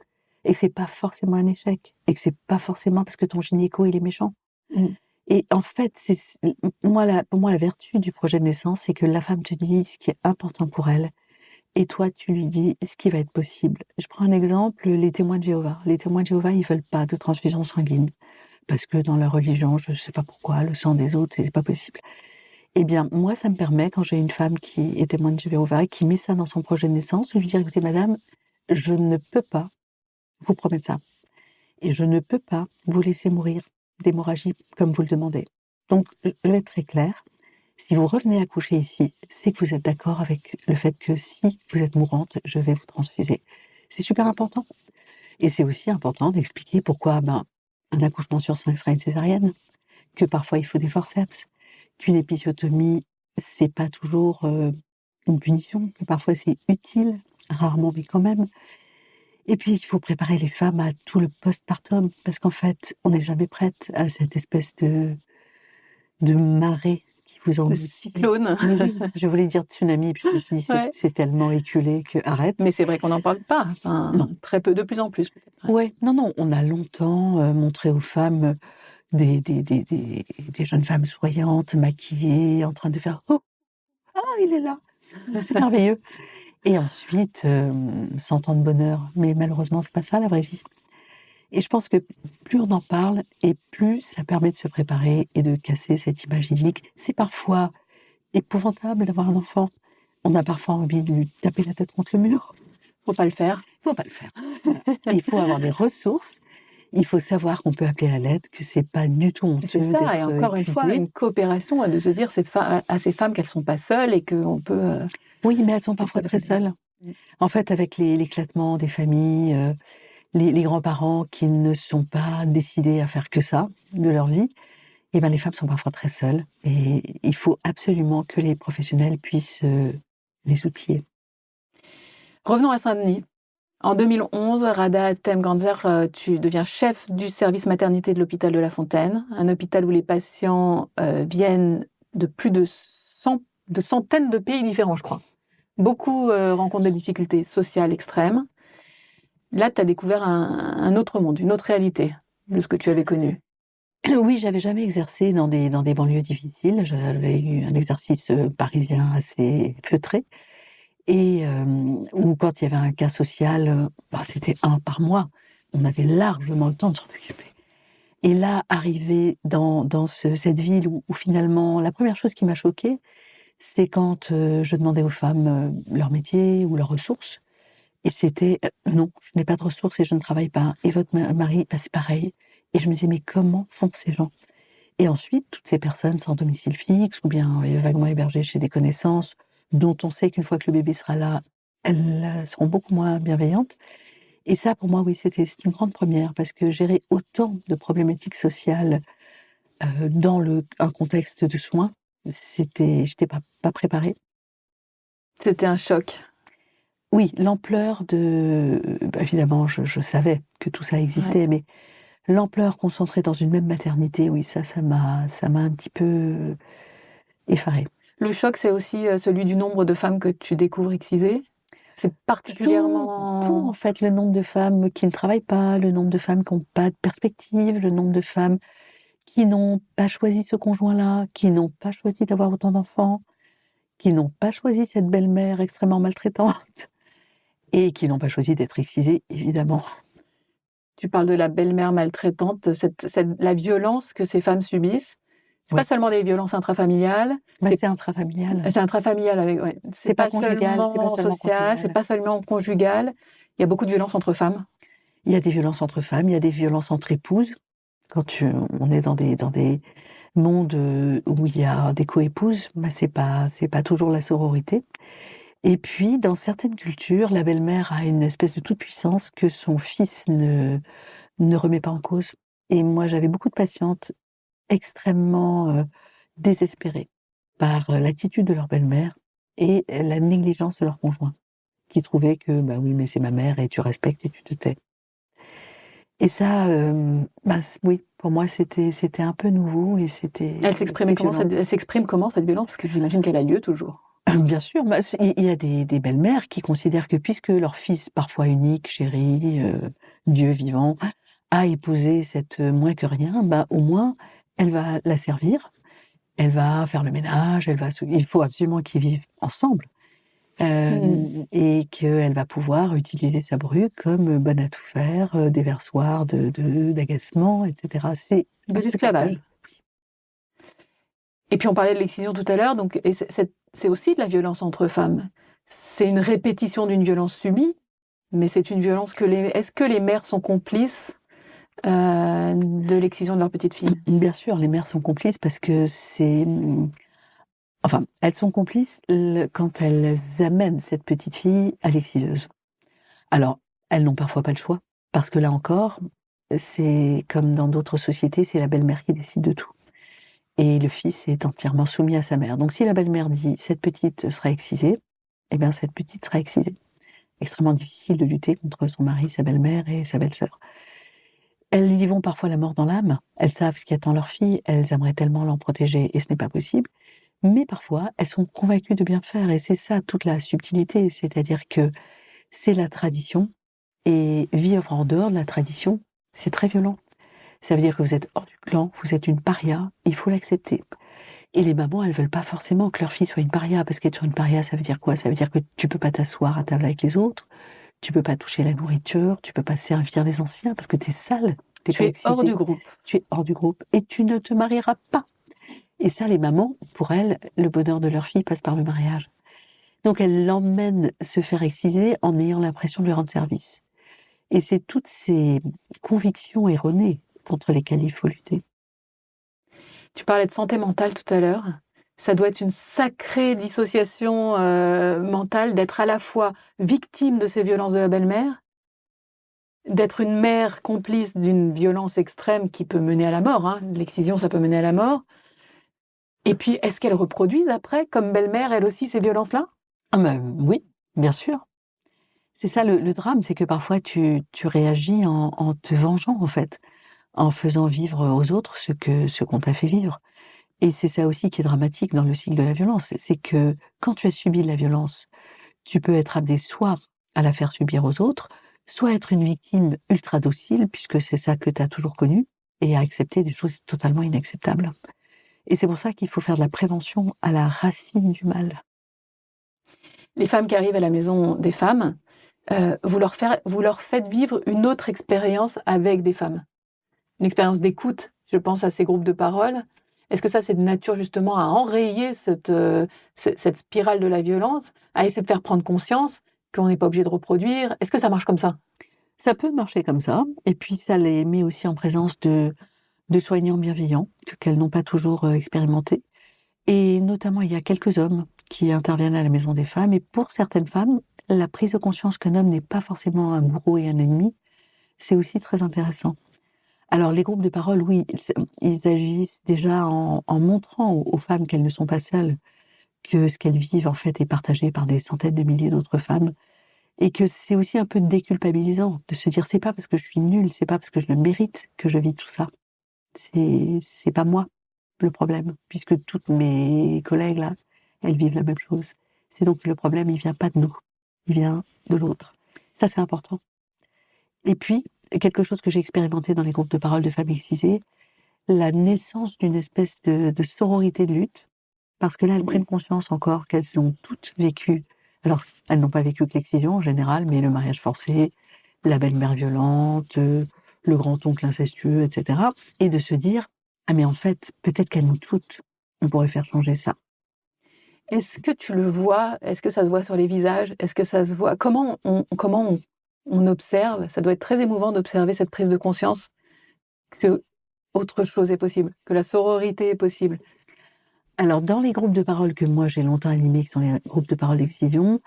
Et que c'est pas forcément un échec. Et que c'est pas forcément parce que ton gynéco, il est méchant. Mmh. Et en fait, pour moi, la vertu du projet de naissance, c'est que la femme te dit ce qui est important pour elle. Et toi, tu lui dis ce qui va être possible. Je prends un exemple, les témoins de Jéhovah. Les témoins de Jéhovah, ils veulent pas de transfusion sanguine. Parce que dans leur religion, je sais pas pourquoi, le sang des autres, c'est pas possible. Eh bien, moi, ça me permet, quand j'ai une femme qui est témoin de Jéhovah et qui met ça dans son projet de naissance, de lui dire, écoutez, madame, je ne peux pas vous promettre ça. Et je ne peux pas vous laisser mourir d'hémorragie comme vous le demandez. Donc, je vais être très claire. Si vous revenez accoucher ici, c'est que vous êtes d'accord avec le fait que si vous êtes mourante, je vais vous transfuser. C'est super important. Et c'est aussi important d'expliquer pourquoi un accouchement sur 5 sera une césarienne, que parfois il faut des forceps, qu'une épisiotomie, c'est pas toujours une punition, que parfois c'est utile, rarement mais quand même. Et puis il faut préparer les femmes à tout le postpartum, parce qu'en fait, on n'est jamais prête à cette espèce de marée qui vous Le engloutit. cyclone. Mais oui, je voulais dire tsunami, puis je me suis dit, Ouais. c'est tellement éculé que arrête. Mais c'est vrai qu'on n'en parle pas. Enfin, Non. très peu, de plus en plus peut-être. Ouais, non, on a longtemps montré aux femmes des jeunes femmes souriantes, maquillées, en train de faire oh, ah, il est là, c'est merveilleux. Et ensuite, 100 ans de bonheur. Mais malheureusement, c'est pas ça la vraie vie. Et je pense que plus on en parle, et plus ça permet de se préparer et de casser cette image idyllique. C'est parfois épouvantable d'avoir un enfant. On a parfois envie de lui taper la tête contre le mur. Faut pas le faire. Il faut pas le faire. Il faut avoir des ressources. Il faut savoir qu'on peut appeler à l'aide, que c'est pas du tout honteux C'est ça, et d'être encore une fois, épuisé. une coopération, de se dire à ces femmes qu'elles sont pas seules et qu'on peut. Oui, mais elles sont parfois très seules. Mmh. En fait, avec l'éclatement des familles, les grands-parents qui ne sont pas décidés à faire que ça de leur vie, eh ben, les femmes sont parfois très seules. Et il faut absolument que les professionnels puissent les outiller. Revenons à Saint-Denis. En 2011, Rada Temganzer, tu deviens chef du service maternité de l'hôpital de La Fontaine, un hôpital où les patients viennent de plus de centaines de pays différents, je crois. Beaucoup rencontrent des difficultés sociales extrêmes. Là, tu as découvert un autre monde, une autre réalité de ce que tu avais connu. Oui, j'avais jamais exercé dans des banlieues difficiles. J'avais eu un exercice parisien assez feutré. Et où quand il y avait un cas social, c'était un par mois. On avait largement le temps de s'en occuper. Et là, arriver dans cette ville où finalement, la première chose qui m'a choquée, c'est quand je demandais aux femmes leur métier ou leurs ressources. Et c'était non, je n'ai pas de ressources et je ne travaille pas. Et votre mari, c'est pareil. Et je me disais, mais comment font ces gens? Et ensuite, toutes ces personnes sans domicile fixe ou bien vaguement hébergées chez des connaissances, dont on sait qu'une fois que le bébé sera là, elles seront beaucoup moins bienveillantes. Et ça, pour moi, oui, c'est une grande première, parce que gérer autant de problématiques sociales dans un contexte de soins, j'étais pas préparée. C'était un choc. Oui, l'ampleur évidemment, je savais que tout ça existait, mais l'ampleur concentrée dans une même maternité, oui, ça m'a un petit peu effarée. Le choc, c'est aussi celui du nombre de femmes que tu découvres excisées. C'est particulièrement... Tout, en fait, le nombre de femmes qui ne travaillent pas, le nombre de femmes qui n'ont pas de perspective, le nombre de femmes qui n'ont pas choisi ce conjoint-là, qui n'ont pas choisi d'avoir autant d'enfants, qui n'ont pas choisi cette belle-mère extrêmement maltraitante et qui n'ont pas choisi d'être excisées, évidemment. Tu parles de la belle-mère maltraitante, la violence que ces femmes subissent. C'est Oui. pas seulement des violences intrafamiliales. C'est intrafamilial. C'est intrafamilial avec. Ouais. C'est pas conjugal, c'est pas seulement social, conjugal. c'est pas seulement conjugal. Il y a beaucoup de violences entre femmes. Il y a des violences entre femmes, il y a des violences entre épouses. Quand on est dans des mondes où il y a des coépouses, c'est pas toujours la sororité. Et puis, dans certaines cultures, la belle-mère a une espèce de toute-puissance que son fils ne remet pas en cause. Et moi, j'avais beaucoup de patientes extrêmement désespérées par l'attitude de leur belle-mère et la négligence de leur conjoint, qui trouvaient que, oui, mais c'est ma mère et tu respectes et tu te tais. Et ça, oui, pour moi, c'était un peu nouveau et c'était. Elle s'exprime comment cette violence? Parce que j'imagine qu'elle a lieu toujours. Bien sûr, il y a des belles-mères qui considèrent que puisque leur fils, parfois unique, chéri, Dieu vivant, a épousé cette moins que rien, au moins, elle va la servir, elle va faire le ménage, il faut absolument qu'ils vivent ensemble. Et qu'elle va pouvoir utiliser sa bru comme bonne à tout faire, déversoir d'agacement, etc. C'est de l'esclavage. Et puis on parlait de l'excision tout à l'heure, donc c'est aussi de la violence entre femmes. C'est une répétition d'une violence subie, mais c'est une violence est-ce que les mères sont complices de l'excision de leur petite fille? Bien sûr, les mères sont complices parce que elles sont complices quand elles amènent cette petite fille à l'exciseuse. Alors, elles n'ont parfois pas le choix, parce que là encore, c'est comme dans d'autres sociétés, c'est la belle-mère qui décide de tout. Et le fils est entièrement soumis à sa mère. Donc si la belle-mère dit « cette petite sera excisée », eh bien cette petite sera excisée. Extrêmement difficile de lutter contre son mari, sa belle-mère et sa belle-sœur. Elles y vont parfois la mort dans l'âme, elles savent ce qui attend leur fille, elles aimeraient tellement l'en protéger et ce n'est pas possible. Mais parfois, elles sont convaincues de bien faire, et c'est ça toute la subtilité, c'est-à-dire que c'est la tradition, et vivre en dehors de la tradition, c'est très violent. Ça veut dire que vous êtes hors du clan, vous êtes une paria, il faut l'accepter. Et les mamans, elles veulent pas forcément que leur fille soit une paria, parce qu'être une paria, ça veut dire quoi? Ça veut dire que tu peux pas t'asseoir à table avec les autres, tu peux pas toucher la nourriture, tu peux pas servir les anciens, parce que t'es sale, t'es pas excisée. Hors du groupe. Tu es hors du groupe, et tu ne te marieras pas. Et ça, les mamans, pour elles, le bonheur de leur fille passe par le mariage. Donc elles l'emmènent se faire exciser en ayant l'impression de lui rendre service. Et c'est toutes ces convictions erronées contre lesquelles il faut lutter. Tu parlais de santé mentale tout à l'heure. Ça doit être une sacrée dissociation mentale d'être à la fois victime de ces violences de la belle-mère, d'être une mère complice d'une violence extrême qui peut mener à la mort. Hein. L'excision, ça peut mener à la mort. Et puis, est-ce qu'elles reproduisent après, comme belle-mère, elle aussi, ces violences-là? Oui, bien sûr. C'est ça le drame, c'est que parfois tu réagis en te vengeant, en fait, en faisant vivre aux autres ce qu'on t'a fait vivre. Et c'est ça aussi qui est dramatique dans le cycle de la violence, c'est que quand tu as subi de la violence, tu peux être amené soit à la faire subir aux autres, soit être une victime ultra docile, puisque c'est ça que tu as toujours connu, et à accepter des choses totalement inacceptables. Et c'est pour ça qu'il faut faire de la prévention à la racine du mal. Les femmes qui arrivent à la maison des femmes, vous leur faites vivre une autre expérience avec des femmes. Une expérience d'écoute, je pense à ces groupes de parole. Est-ce que ça, c'est de nature justement à enrayer cette spirale de la violence, à essayer de faire prendre conscience qu'on n'est pas obligé de reproduire? Est-ce que ça marche comme ça? Ça peut marcher comme ça, et puis ça les met aussi en présence de soignants bienveillants, qu'elles n'ont pas toujours expérimenté. Et notamment, il y a quelques hommes qui interviennent à la maison des femmes, et pour certaines femmes, la prise de conscience qu'un homme n'est pas forcément un bourreau et un ennemi, c'est aussi très intéressant. Alors, les groupes de parole, oui, ils agissent déjà en montrant aux femmes qu'elles ne sont pas seules, que ce qu'elles vivent, en fait, est partagé par des centaines de milliers d'autres femmes, et que c'est aussi un peu déculpabilisant de se dire, c'est pas parce que je suis nulle, c'est pas parce que je le mérite que je vis tout ça. C'est pas moi le problème, puisque toutes mes collègues, là, elles vivent la même chose. C'est donc le problème, il vient pas de nous, il vient de l'autre. Ça, c'est important. Et puis, quelque chose que j'ai expérimenté dans les groupes de parole de femmes excisées, la naissance d'une espèce de sororité de lutte, parce que là, elles prennent conscience encore qu'elles ont toutes vécu. Alors, elles n'ont pas vécu que l'excision en général, mais le mariage forcé, la belle-mère violente, le grand-oncle incestueux, etc. Et de se dire, ah mais en fait, peut-être qu'à nous toutes, on pourrait faire changer ça. Est-ce que tu le vois? Est-ce que ça se voit sur les visages? Est-ce que ça se voit? Comment on observe? Ça doit être très émouvant d'observer cette prise de conscience que autre chose est possible, que la sororité est possible. Alors, dans les groupes de parole que moi j'ai longtemps animés, qui sont les groupes de parole d'excision,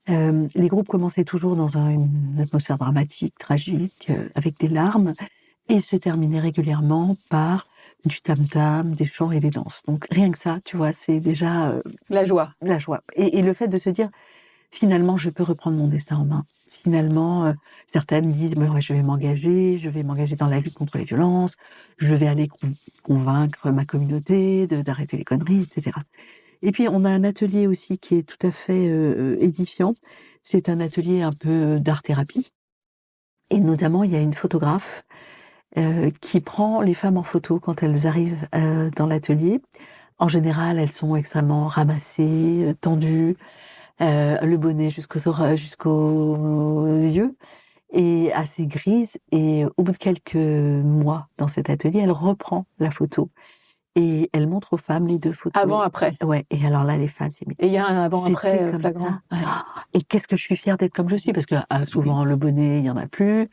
les groupes commençaient toujours dans une atmosphère dramatique, tragique, avec des larmes, et se terminaient régulièrement par du tam-tam, des chants et des danses. Donc rien que ça, tu vois, c'est déjà La joie. la joie. Et le fait de se dire, finalement, je peux reprendre mon destin en main. Finalement, certaines disent, ouais, je vais m'engager dans la lutte contre les violences, je vais aller convaincre ma communauté d'arrêter les conneries, etc. Et puis, on a un atelier aussi qui est tout à fait édifiant. C'est un atelier un peu d'art-thérapie. Et notamment, il y a une photographe qui prend les femmes en photo quand elles arrivent dans l'atelier. En général, elles sont extrêmement ramassées, tendues, le bonnet jusqu'aux yeux, et assez grises. Et au bout de quelques mois dans cet atelier, elle reprend la photo. Et elle montre aux femmes les 2 photos. Avant, après. Ouais, et alors là, les femmes, c'est mais Et il y a un avant-après j'étais comme flagrant. ça. Ouais. Et qu'est-ce que je suis fière d'être comme je suis, parce que souvent le bonnet, il y en a plus,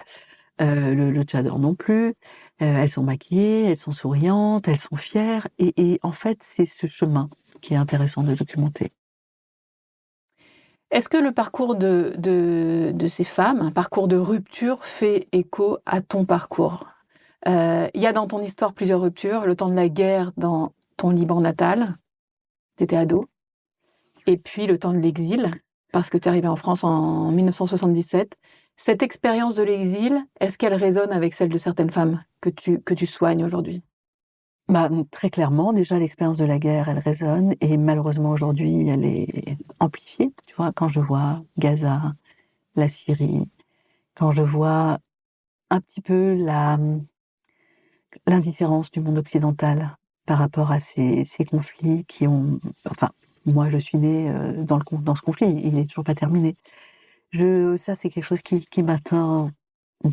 le tchador non plus. Elles sont maquillées, elles sont souriantes, elles sont fières, et en fait, c'est ce chemin qui est intéressant de documenter. Est-ce que le parcours de ces femmes, un parcours de rupture, fait écho à ton parcours? Il y a dans ton histoire plusieurs ruptures. Le temps de la guerre dans ton Liban natal, tu étais ado. Et puis le temps de l'exil, parce que tu es arrivée en France en 1977. Cette expérience de l'exil, est-ce qu'elle résonne avec celle de certaines femmes que tu soignes aujourd'hui? Bah, très clairement, déjà, l'expérience de la guerre, elle résonne, et malheureusement, aujourd'hui, elle est amplifiée. Tu vois, quand je vois Gaza, la Syrie, quand je vois un petit peu l'indifférence du monde occidental par rapport à ces conflits qui ont... Enfin, moi, je suis née dans ce conflit, il n'est toujours pas terminé. Ça, c'est quelque chose qui m'atteint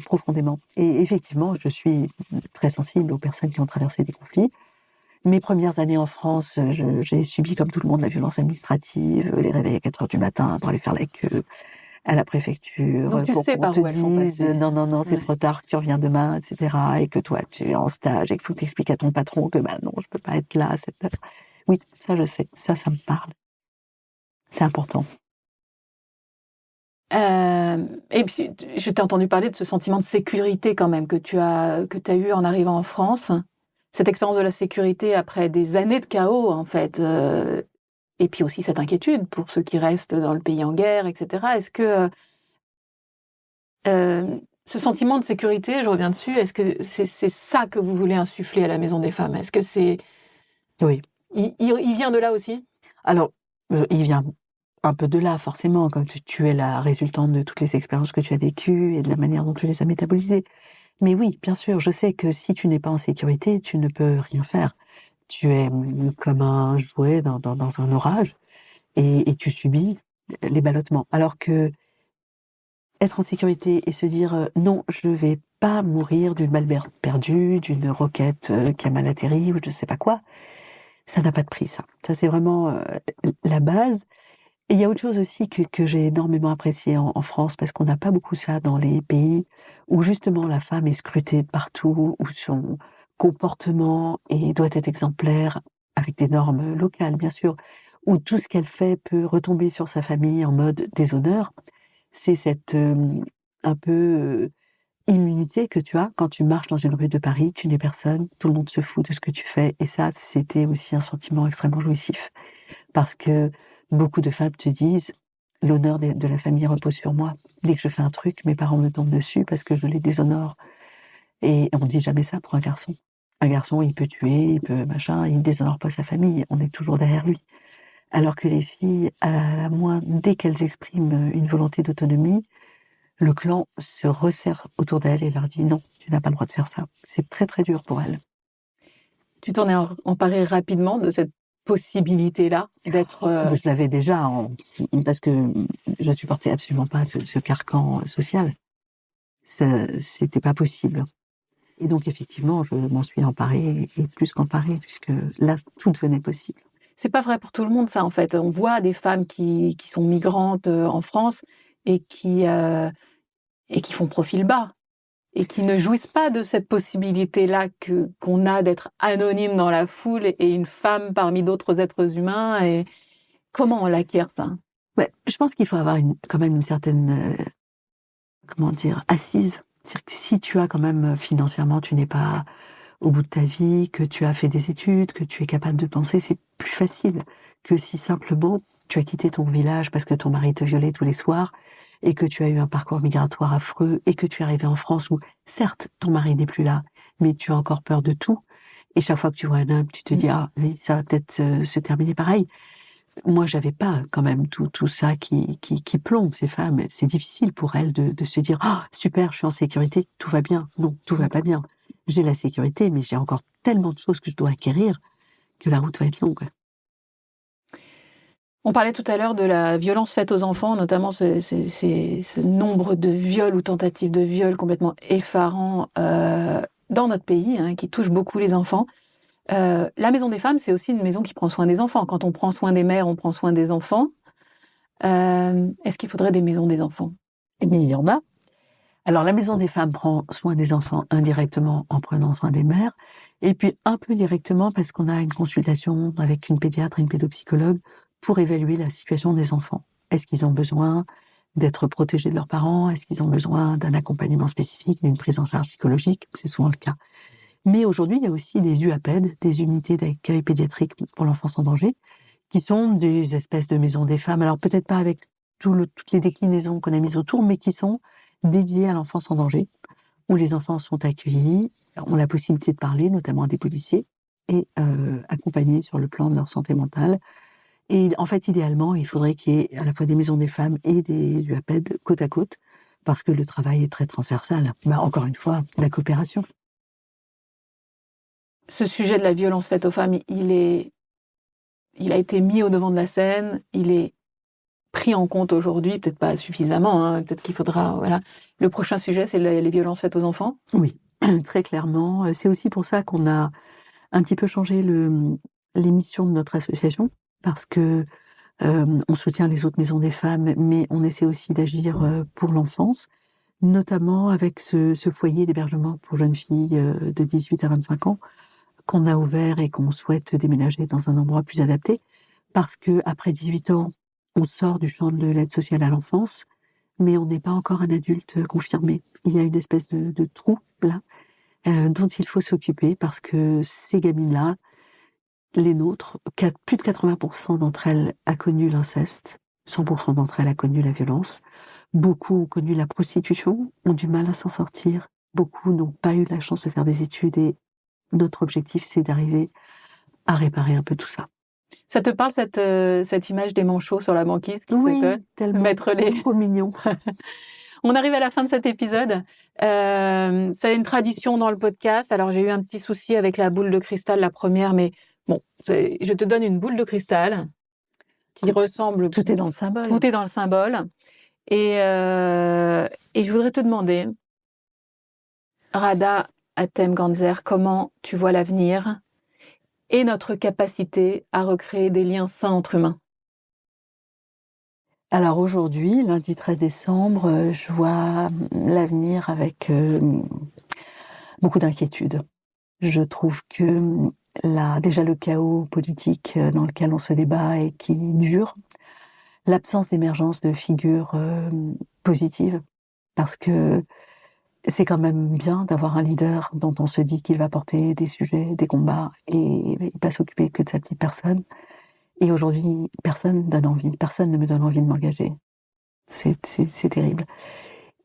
profondément. Et effectivement, je suis très sensible aux personnes qui ont traversé des conflits. Mes premières années en France, j'ai subi, comme tout le monde, la violence administrative, les réveils à 4h du matin pour aller faire la queue à la préfecture, Donc tu pour sais qu'on te par où elles sont dise passées. non, c'est Ouais. trop tard, que tu reviens demain, etc. Et que toi, tu es en stage et qu'il faut que tu expliques à ton patron que bah non, je peux pas être là à cette heure. Oui, ça je sais, ça me parle. C'est important. Et puis, je t'ai entendu parler de ce sentiment de sécurité quand même que tu as eu en arrivant en France. Cette expérience de la sécurité après des années de chaos, en fait. Et puis aussi cette inquiétude pour ceux qui restent dans le pays en guerre, etc. Est-ce que ce sentiment de sécurité, je reviens dessus, est-ce que c'est ça que vous voulez insuffler à la Maison des Femmes? Est-ce que c'est... Oui. Il vient de là aussi? Alors, il vient un peu de là, forcément, comme tu es la résultante de toutes les expériences que tu as vécues et de la manière dont tu les as métabolisées. Mais oui, bien sûr, je sais que si tu n'es pas en sécurité, tu ne peux rien faire. Tu es comme un jouet dans un orage, et tu subis les ballottements. Alors que être en sécurité et se dire non, je vais pas mourir d'une balle perdue, d'une roquette qui a mal atterri ou je sais pas quoi, ça n'a pas de prix, ça. Ça, c'est vraiment la base. Et il y a autre chose aussi que j'ai énormément apprécié en France, parce qu'on n'a pas beaucoup ça dans les pays où justement la femme est scrutée de partout, où son comportement doit être exemplaire, avec des normes locales bien sûr, où tout ce qu'elle fait peut retomber sur sa famille en mode déshonneur. C'est cette un peu immunité que tu as quand tu marches dans une rue de Paris, tu n'es personne, tout le monde se fout de ce que tu fais, et ça, c'était aussi un sentiment extrêmement jouissif. Parce que beaucoup de femmes te disent: «L'honneur de la famille repose sur moi. Dès que je fais un truc, mes parents me tombent dessus parce que je les déshonore», et on ne dit jamais ça pour un garçon. Un garçon, il peut tuer, il peut machin, il ne déshonore pas sa famille, on est toujours derrière lui. Alors que les filles, dès qu'elles expriment une volonté d'autonomie, le clan se resserre autour d'elles et leur dit: «Non, tu n'as pas le droit de faire ça». C'est très, très dur pour elles. Tu t'en es emparée rapidement de cette possibilité-là d'être... Je l'avais déjà, parce que je supportais absolument pas ce carcan social. C'était pas possible. Et donc, effectivement, je m'en suis emparée, et plus qu'emparée, puisque là, tout devenait possible. C'est pas vrai pour tout le monde, ça, en fait. On voit des femmes qui sont migrantes en France et qui font profil bas et qui ne jouissent pas de cette possibilité-là qu'on a d'être anonyme dans la foule et une femme parmi d'autres êtres humains. Et comment on l'acquiert, ça? Ouais, je pense qu'il faut avoir quand même une certaine, comment dire, assise. C'est-à-dire que si tu as quand même, financièrement, tu n'es pas au bout de ta vie, que tu as fait des études, que tu es capable de penser, c'est plus facile que si simplement tu as quitté ton village parce que ton mari te violait tous les soirs et que tu as eu un parcours migratoire affreux et que tu es arrivé en France où, certes, ton mari n'est plus là, mais tu as encore peur de tout. Et chaque fois que tu vois un homme, tu te dis, ah, oui, ça va peut-être se terminer pareil. Moi, j'avais pas quand même tout ça qui plombe ces femmes. C'est difficile pour elles de se dire, ah, super, je suis en sécurité, tout va bien. Non, tout va pas bien. J'ai la sécurité, mais j'ai encore tellement de choses que je dois acquérir que la route va être longue. On parlait tout à l'heure de la violence faite aux enfants, notamment ce nombre de viols ou tentatives de viols complètement effarants dans notre pays, qui touche beaucoup les enfants. La Maison des femmes, c'est aussi une maison qui prend soin des enfants. Quand on prend soin des mères, on prend soin des enfants. Est-ce qu'il faudrait des maisons des enfants? Eh bien, il y en a. Alors, la Maison des femmes prend soin des enfants indirectement en prenant soin des mères, et puis un peu directement parce qu'on a une consultation avec une pédiatre et une pédopsychologue pour évaluer la situation des enfants. Est-ce qu'ils ont besoin d'être protégés de leurs parents? Est-ce qu'ils ont besoin d'un accompagnement spécifique, d'une prise en charge psychologique? C'est souvent le cas. Mais aujourd'hui, il y a aussi des UAPED, des unités d'accueil pédiatrique pour l'enfance en danger, qui sont des espèces de maisons des femmes. Alors peut-être pas avec toutes les déclinaisons qu'on a mises autour, mais qui sont dédiées à l'enfance en danger, où les enfants sont accueillis, ont la possibilité de parler, notamment à des policiers, et accompagnés sur le plan de leur santé mentale. Et en fait, idéalement, il faudrait qu'il y ait à la fois des maisons des femmes et des UAPED côte à côte, parce que le travail est très transversal. Encore une fois, la coopération. Ce sujet de la violence faite aux femmes, il a été mis au devant de la scène, il est pris en compte aujourd'hui, peut-être pas suffisamment, peut-être qu'il faudra... Voilà. Le prochain sujet, c'est les violences faites aux enfants? Oui, très clairement. C'est aussi pour ça qu'on a un petit peu changé les missions de notre association, parce que on soutient les autres maisons des femmes, mais on essaie aussi d'agir pour l'enfance, notamment avec ce foyer d'hébergement pour jeunes filles de 18 à 25 ans qu'on a ouvert et qu'on souhaite déménager dans un endroit plus adapté, parce que après 18 ans, on sort du champ de l'aide sociale à l'enfance, mais on n'est pas encore un adulte confirmé. Il y a une espèce de trou là dont il faut s'occuper, parce que ces gamines-là, les nôtres, plus de 80% d'entre elles a connu l'inceste, 100% d'entre elles a connu la violence, beaucoup ont connu la prostitution, ont du mal à s'en sortir, beaucoup n'ont pas eu la chance de faire des études, et notre objectif, c'est d'arriver à réparer un peu tout ça. Ça te parle, cette image des manchots sur la banquise qui Oui, s'école, tellement, c'est trop mignon. On arrive à la fin de cet épisode. C'est une tradition dans le podcast. Alors, j'ai eu un petit souci avec la boule de cristal, la première, mais bon, je te donne une boule de cristal qui ressemble... Tout est dans le symbole. Tout est dans le symbole. Et je voudrais te demander, Radha Atem-Ganzer, comment tu vois l'avenir et notre capacité à recréer des liens sains entre humains? Alors aujourd'hui, lundi 13 décembre, je vois l'avenir avec beaucoup d'inquiétude. Je trouve que déjà le chaos politique dans lequel on se débat et qui dure, l'absence d'émergence de figures positives, parce que c'est quand même bien d'avoir un leader dont on se dit qu'il va porter des sujets, des combats, et pas s'occuper que de sa petite personne. Et aujourd'hui, personne ne me donne envie de m'engager. C'est terrible.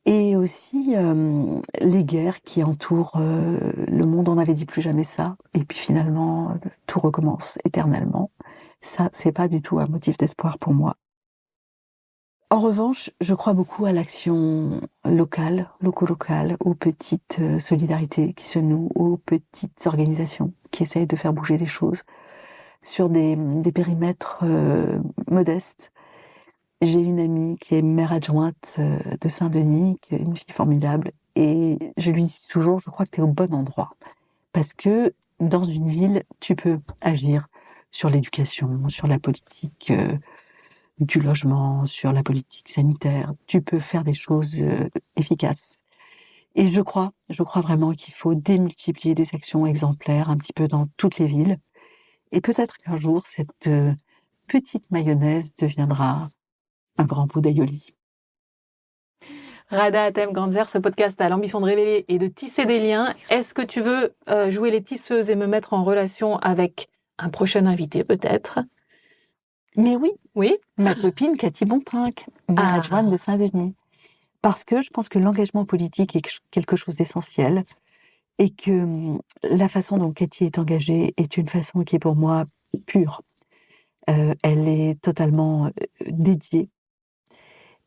Et aussi, les guerres qui entourent le monde, on avait dit plus jamais ça, et puis finalement, tout recommence éternellement. Ça, c'est pas du tout un motif d'espoir pour moi. En revanche, je crois beaucoup à l'action locale, loco-locale, aux petites solidarités qui se nouent, aux petites organisations qui essayent de faire bouger les choses. sur des périmètres modestes. J'ai une amie qui est maire adjointe de Saint-Denis, qui est une fille formidable, et je lui dis toujours, je crois que tu es au bon endroit. Parce que dans une ville, tu peux agir sur l'éducation, sur la politique du logement, sur la politique sanitaire. Tu peux faire des choses efficaces. Et je crois vraiment qu'il faut démultiplier des actions exemplaires un petit peu dans toutes les villes. Et peut-être qu'un jour, cette petite mayonnaise deviendra un grand bout d'aïoli. Radha Hatem-Granzer, ce podcast a l'ambition de révéler et de tisser des liens. Est-ce que tu veux jouer les tisseuses et me mettre en relation avec un prochain invité, peut-être? Mais oui, Oui. ma copine Cathy Bontrinck, maire adjointe de Saint-Denis. Parce que je pense que l'engagement politique est quelque chose d'essentiel et que la façon dont Cathy est engagée est une façon qui est pour moi pure. Elle est totalement dédiée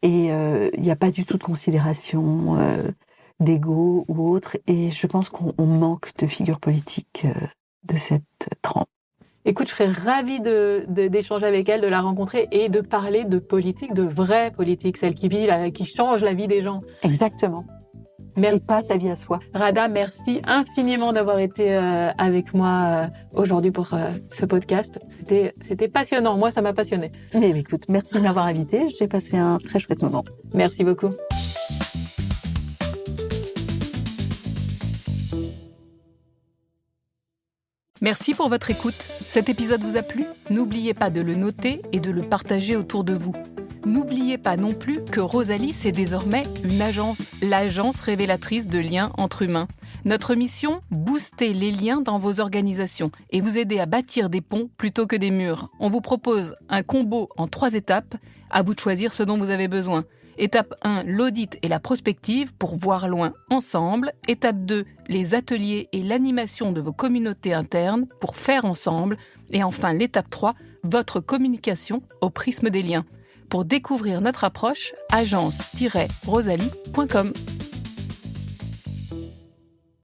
et il n'y a pas du tout de considération d'ego ou autre. Et je pense qu'on manque de figures politiques de cette trempe. Écoute, je serais ravie d'échanger avec elle, de la rencontrer et de parler de politique, de vraie politique, celle qui change la vie des gens. Exactement. Merci. Et pas sa vie à soi. Radha, merci infiniment d'avoir été avec moi aujourd'hui pour ce podcast. C'était passionnant. Moi, ça m'a passionné. Mais écoute, merci de m'avoir invitée. J'ai passé un très chouette moment. Merci beaucoup. Merci pour votre écoute. Cet épisode vous a plu ? N'oubliez pas de le noter et de le partager autour de vous. N'oubliez pas non plus que Rosalie, c'est désormais une agence, l'agence révélatrice de liens entre humains. Notre mission, booster les liens dans vos organisations et vous aider à bâtir des ponts plutôt que des murs. On vous propose un combo en 3 étapes, à vous de choisir ce dont vous avez besoin. Étape 1, l'audit et la prospective pour voir loin ensemble. Étape 2, les ateliers et l'animation de vos communautés internes pour faire ensemble. Et enfin, l'étape 3, votre communication au prisme des liens. Pour découvrir notre approche, agence-rosalie.com.